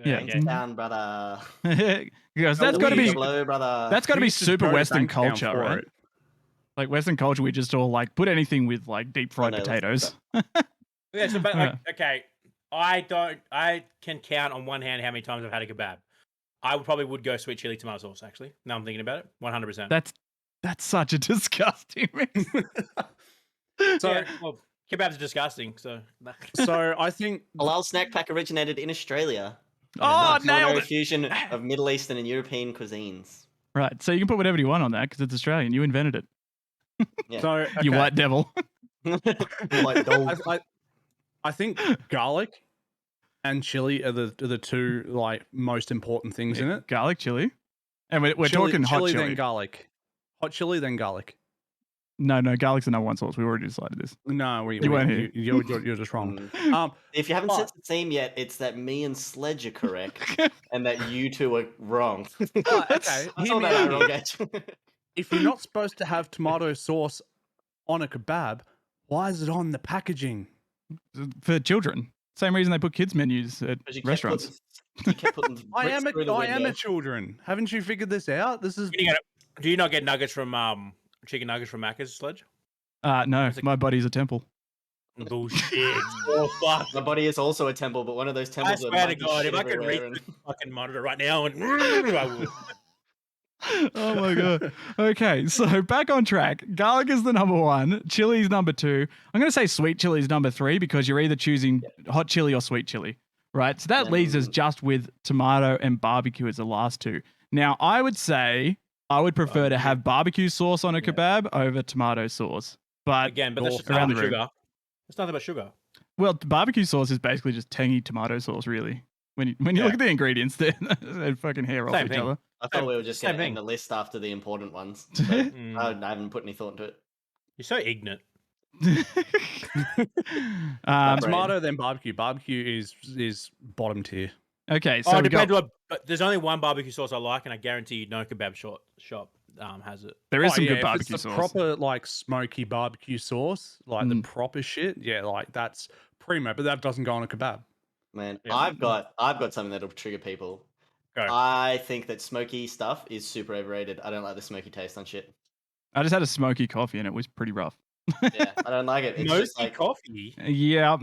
Yeah. Okay. Down, brother. Because that's got to be Hello, brother. that's got to We be used to super go to Western Bankstown culture, for right? it. Like Western culture, we just all like put anything with like deep fried no, let's potatoes. Yeah, so, but Yeah. okay, I can count on one hand how many times I've had a kebab. I would go sweet chili tomato sauce. Actually, now I'm thinking about it, 100%. That's such a disgusting mix. So, Yeah, well, kebabs are disgusting. So so I think Halal snack pack originated in Australia. Oh, It's culinary nailed it! fusion of Middle Eastern and European cuisines. Right, so you can put whatever you want on that because it's Australian. You invented it. Yeah. so. You okay. white devil. Like dog. I think garlic and chili are the two like most important things in it. Garlic chili, and we're Chili- talking hot chili. then garlic. Hot chili, then garlic. No, garlic's the number 1 sauce. We already decided this. No, You weren't here. You're just wrong. Mm. If you haven't but- set the theme yet, it's that me and Sledge are correct, and that you two are wrong. Okay, That's hear all me that out I here. Gage. If you're not supposed to have tomato sauce on a kebab, why is it on the packaging? For children. Same reason they put kids menus at 'Cause you can't restaurants. put You kept putting I bricks am through the I am window. a children. Haven't you figured this out? This is Do you not get nuggets from chicken nuggets from Macca's, Sledge? No, my body's a temple. Bullshit. Oh fuck. My body is also a temple, but one of those I temples where swear to monkeys God, shit if I could reach everywhere. the fucking monitor right now and I would. Oh my god. Okay, so back on track. Garlic is the number 1. Chili's number 2. I'm going to say sweet chili is number 3 because you're either choosing hot chili or sweet chili, right? So that leaves us just with tomato and barbecue as the last 2. Now, I would say I would prefer to have barbecue sauce on a kebab over tomato sauce. But Again, but that's just around nothing the but room. sugar. It's nothing but sugar. Well, barbecue sauce is basically just tangy tomato sauce, really. When you look at the ingredients, they fucking hair off Same each thing. other. I thought we were just Same going to thing. end the list after the important ones. But I haven't put any thought into it. You're so ignorant. tomato then barbecue. Barbecue is bottom tier. Okay, so Oh, it we got, depends what. But there's only one barbecue sauce I like, and I guarantee no kebab shop has it. there is some yeah, good if barbecue it's the sauce. proper like smoky barbecue sauce, like the proper shit. Yeah, like that's primo, but that doesn't go on a kebab. Man, Yeah. I've got something that'll trigger people. Go. I think that smoky stuff is super overrated. I don't like the smoky taste on shit. I just had a smoky coffee and it was pretty rough. Yeah, I don't like it. It's just Mostly like coffee. Yeah.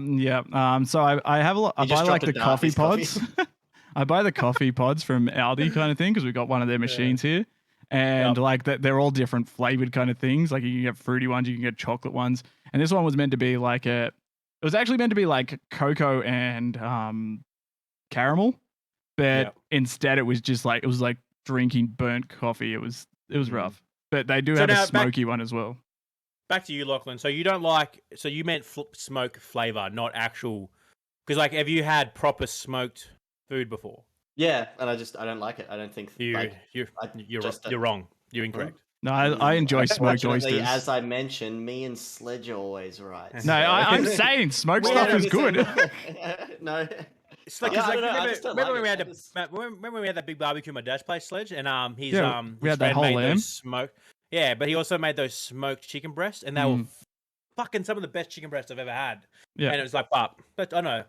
So I have a lot. I You just buy like dropped the a coffee Darby's pods. coffee. I buy the coffee pods from Aldi kind of thing because we got one of their machines here, and like they're all different flavored kind of things. Like you can get fruity ones, you can get chocolate ones, and this one was meant to be like it was actually meant to be like cocoa and caramel, but instead it was just like drinking burnt coffee. It was rough, but they do have a smoky one as well. Back to you, Lachlan. So you don't like. So you meant smoke flavor, not actual. Because like, have you had proper smoked food before? Yeah, and I don't like it. I don't think You're wrong. You're incorrect. No, I enjoy smoked Fortunately, oysters. as I mentioned, me and Sledge are always right. No, I'm saying smoked stuff is good. No. It's like, Yeah, I don't know, I just don't remember like when it. we had that big barbecue at my dad's place, Sledge, and we his had that friend whole made lamb. those smoked. Yeah, but he also made those smoked chicken breasts, and they were fucking some of the best chicken breasts I've ever had. Yeah, and it was like, but I don't know.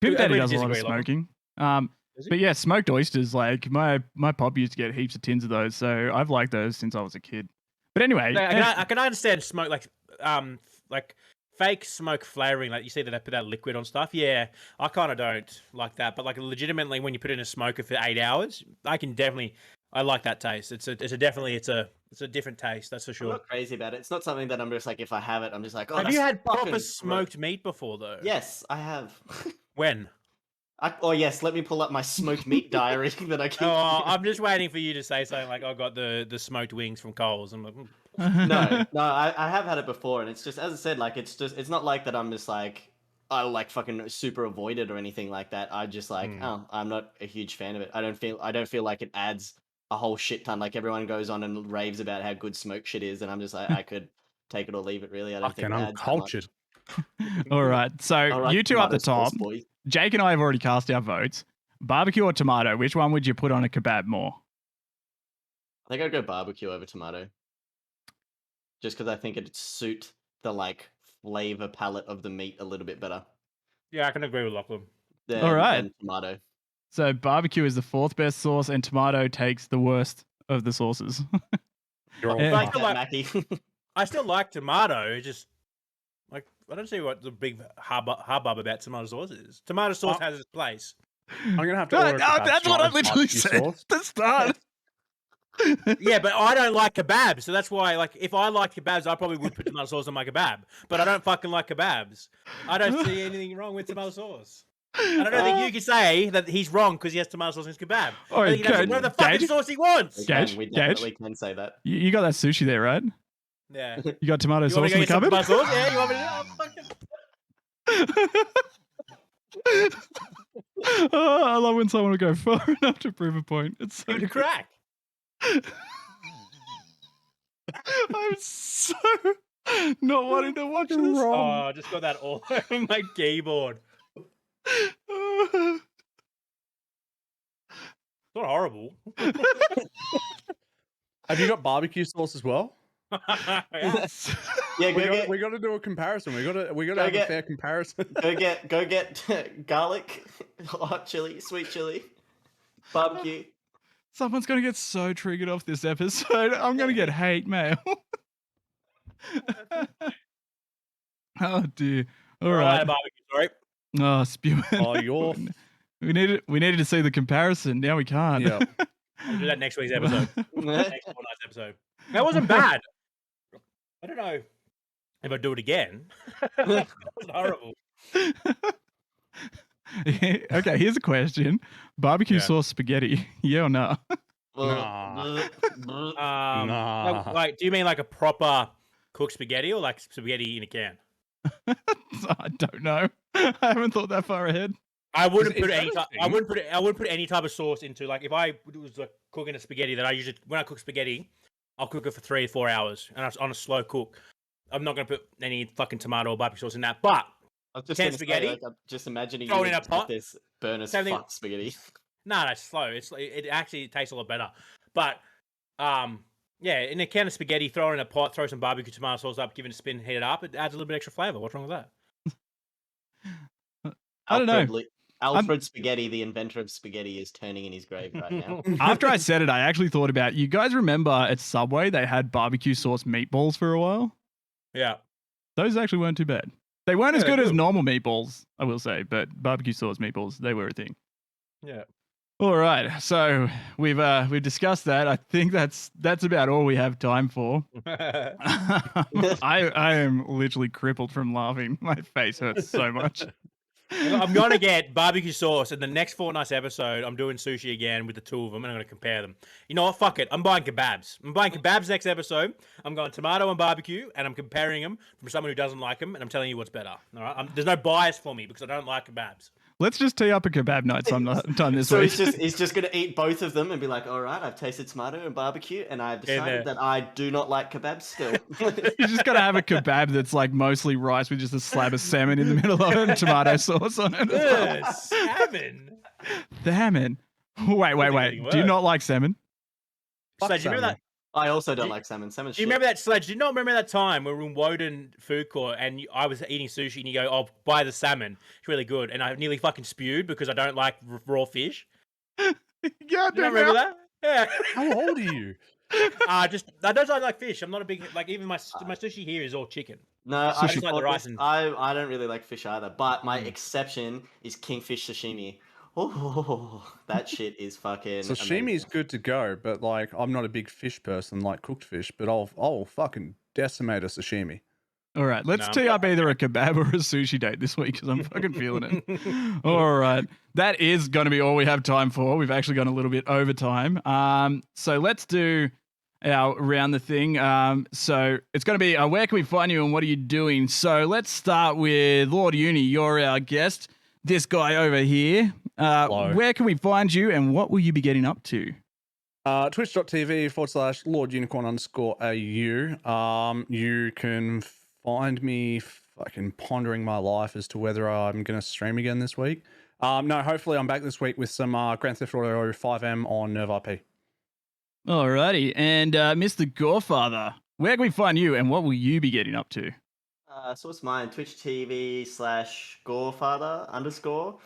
Pimp I Daddy really does a lot of disagree, Lachlan. smoking. But yeah, smoked oysters. Like my pop used to get heaps of tins of those, so I've liked those since I was a kid. But anyway, I can understand smoke like fake smoke flavoring. Like you see that they put that liquid on stuff. Yeah, I kind of don't like that. But like legitimately, when you put it in a smoker for 8 hours, I like that taste. It's a different taste. That's for I'm sure. not crazy about it. It's not something that I'm just like, if I have it, I'm just like, oh, Have that's you had fucking proper gross. smoked meat before though? Yes, I have. When? Yes, let me pull up my smoked meat diary that I keep. Oh, I'm just waiting for you to say something like, I got the smoked wings from Coles. I'm like, No, I have had it before, and it's just, as I said, like, it's not like that I'm just like, I like fucking super avoid it or anything like that. I just like, I'm not a huge fan of it. I don't feel like it adds a whole shit ton. Like everyone goes on and raves about how good smoke shit is, and I'm just like, I could take it or leave it. Really, I don't think it adds uncultured. all right. So you two up the top. Jake and I have already cast our votes. Barbecue or tomato? Which one would you put on a kebab more? I think I'd go barbecue over tomato. Just because I think it'd suit the like flavor palette of the meat a little bit better. yeah, I can agree with Lachlan. All right. Than tomato. So barbecue is the 4th best sauce, and tomato takes the worst of the sauces. You're all Yeah. Fuck that, Mackie. I still like tomato. Just like I don't see what the big hubbub about tomato sauce is. Tomato sauce has its place. I'm gonna have to order. That's what I literally said at the start. Yeah, but I don't like kebabs, so that's why. Like, if I liked kebabs, I probably would put tomato sauce on my kebab. But I don't fucking like kebabs. I don't see anything wrong with tomato sauce. And I don't think you can say that he's wrong because he has tomato sauce in his kebab. Oh, I think he has whatever the fucking sauce he wants. Gaige, We definitely can say that. You got that sushi there, right? Yeah. You got tomato You want sauce to in go the get some cupboard? tomato sauce? Yeah, you want me to? Oh, I love when someone will go far enough to prove a point. It's so Give it a crack. I'm so not wanting to watch this. Oh, I just got that all over my keyboard. It's not horrible. Have you got barbecue sauce as well? Yeah. Yeah, We got to do a comparison. We got to have a fair comparison. go get garlic, hot chili, sweet chili, Barbecue. Someone's going to get so triggered off this episode. I'm going to get hate mail. Oh, dear. All right. Barbecue, sorry. Oh, spewing. Oh, you're... We needed to see the comparison. Now we can't. Yeah. I'll do that next week's episode. Next fortnight's episode. That wasn't bad. I don't know if I'd do it again. That was horrible. Okay, here's a question. Barbecue sauce spaghetti, yeah or no? Nah. Like, do you mean like a proper cooked spaghetti or like spaghetti in a can? I don't know. I haven't thought that far ahead. I wouldn't put any. I wouldn't put any type of sauce into, like, if I was like cooking a spaghetti that I usually, when I cook spaghetti, I'll cook it for 3 or 4 hours and on a slow cook. I'm not gonna put any fucking tomato or barbecue sauce in that. But I was just canned spaghetti, I'm just imagining throw you it in a just pot. This burn as Same thing- fuck spaghetti. no, it's slow. It actually tastes a lot better. But yeah, in a can of spaghetti, throw it in a pot, throw some barbecue tomato sauce up, give it a spin, heat it up. It adds a little bit extra flavor. What's wrong with that? I don't know. Alfred Spaghetti, the inventor of spaghetti, is turning in his grave right now. After I said it, I actually thought about, you guys remember at Subway they had barbecue sauce meatballs for a while? Yeah. Those actually weren't too bad. They weren't as good as good. normal meatballs, I will say, but barbecue sauce meatballs, they were a thing. Yeah. All right, so we've discussed that. I think that's about all we have time for. I am literally crippled from laughing. My face hurts so much. I'm gonna get barbecue sauce in the next fortnight's episode. I'm doing sushi again with the two of them, and I'm gonna compare them. You know what? Fuck it. I'm buying kebabs. I'm buying kebabs next episode. I'm going tomato and barbecue, and I'm comparing them from someone who doesn't like them, and I'm telling you what's better. All right. There's no bias for me because I don't like kebabs. Let's just tee up a kebab night sometime this So week. he's just gonna eat both of them and be like, all right, I've tasted tomato and barbecue, and I've decided that I do not like kebabs still. You're just gonna have a kebab that's like mostly rice with just a slab of salmon in the middle of it and tomato sauce on it. Salmon. Salmon. Wait. Do you not like salmon? Sledge, you remember that? I also don't like salmon. Salmon's Do you remember that, Sledge? Do you not remember that time we were in Woden food court and I was eating sushi and you go, "Oh, buy the salmon. It's really good." And I nearly fucking spewed because I don't like raw fish. Yeah, Do you remember that? Yeah. How old are you? I don't like fish. I'm not a big, like, even my sushi here is all chicken. No, I just like the rice and... I don't really like fish either. But my exception is kingfish sashimi. Oh, that shit is fucking Sashimi is good to go, but like I'm not a big fish person, like cooked fish. But I'll fucking decimate a sashimi. All right, let's tee up either a kebab or a sushi date this week because I'm fucking feeling it. All right, that is going to be all we have time for. We've actually gone a little bit over time. So let's do our round the thing. So it's going to be where can we find you and what are you doing? So let's start with Lord Uni. You're our guest. This guy over here. Where can we find you and what will you be getting up to? Twitch.tv/LordUnicorn_AU. You can find me fucking pondering my life as to whether I'm going to stream again this week. No, hopefully I'm back this week with some Grand Theft Auto 5M on Nerve IP. Alrighty. And Mr. Gorefather, where can we find you and what will you be getting up to? So what's mine? Twitch TV/Gorefather_.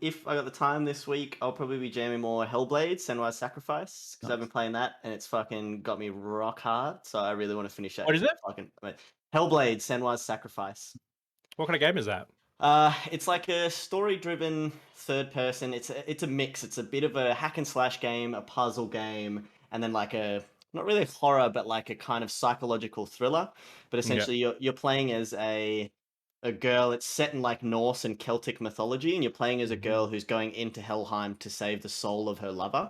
If I got the time this week, I'll probably be jamming more Hellblade, Senwa's Sacrifice, because I've been playing that and it's fucking got me rock hard. So I really want to finish that. What is it? Hellblade, Senwa's Sacrifice. What kind of game is that? It's like a story-driven third person. It's a mix. It's a bit of a hack and slash game, a puzzle game, and then like a not really horror, but like a kind of psychological thriller. But essentially, you're playing as a girl. It's set in like Norse and Celtic mythology, and you're playing as a girl who's going into Helheim to save the soul of her lover,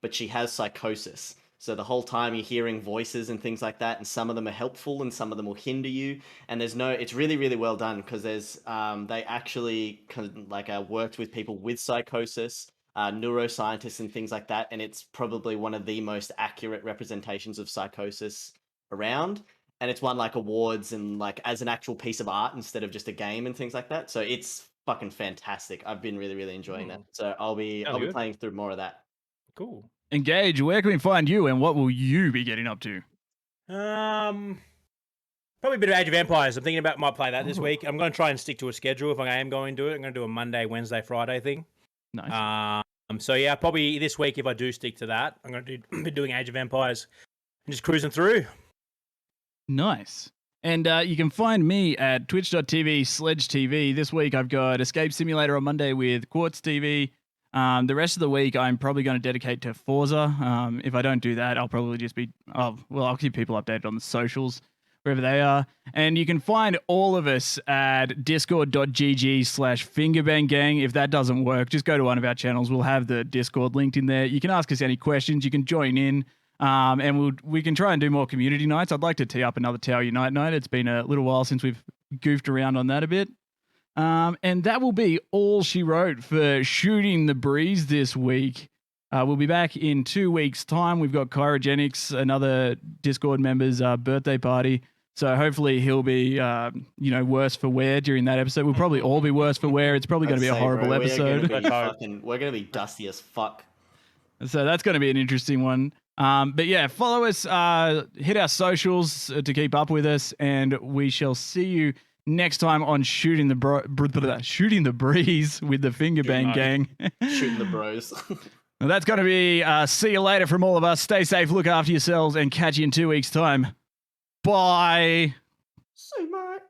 but she has psychosis. So the whole time you're hearing voices and things like that, and some of them are helpful and some of them will hinder you. And it's really, really well done because they actually kind of like worked with people with psychosis, neuroscientists and things like that. And it's probably one of the most accurate representations of psychosis around. And it's won like awards and like as an actual piece of art instead of just a game and things like that. So it's fucking fantastic. I've been really, really enjoying that. So I'll be playing through more of that. Cool. And Gaige, where can we find you and what will you be getting up to? Probably a bit of Age of Empires. I'm thinking about might play that this week. I'm going to try and stick to a schedule if I am going to do it. I'm going to do a Monday, Wednesday, Friday thing. Nice. So yeah, probably this week if I do stick to that, I'm going to be doing Age of Empires and just cruising through. Nice. And you can find me at twitch.tv/Sledge TV. This week I've got Escape Simulator on Monday with Quartz TV. The rest of the week I'm probably going to dedicate to Forza. If I don't do that, I'll probably just be, I'll keep people updated on the socials, wherever they are. And you can find all of us at discord.gg/fingerbanggang. If that doesn't work, just go to one of our channels. We'll have the Discord linked in there. You can ask us any questions. You can join in. And we can try and do more community nights. I'd like to tee up another Tower Unite night. It's been a little while since we've goofed around on that a bit. And that will be all she wrote for Shooting the Breeze this week. We'll be back in 2 weeks' time. We've got Chirogenics, another Discord member's birthday party. So hopefully he'll be, worse for wear during that episode. We'll probably all be worse for wear. It's probably going to be a horrible episode. We're going to be dusty as fuck. So that's going to be an interesting one. But yeah, follow us, hit our socials to keep up with us, and we shall see you next time on Shooting the Breeze with the Fingerbang Gang. Shooting the bros. Well, that's going to be see you later from all of us. Stay safe, look after yourselves, and catch you in 2 weeks' time. Bye. See you, mate.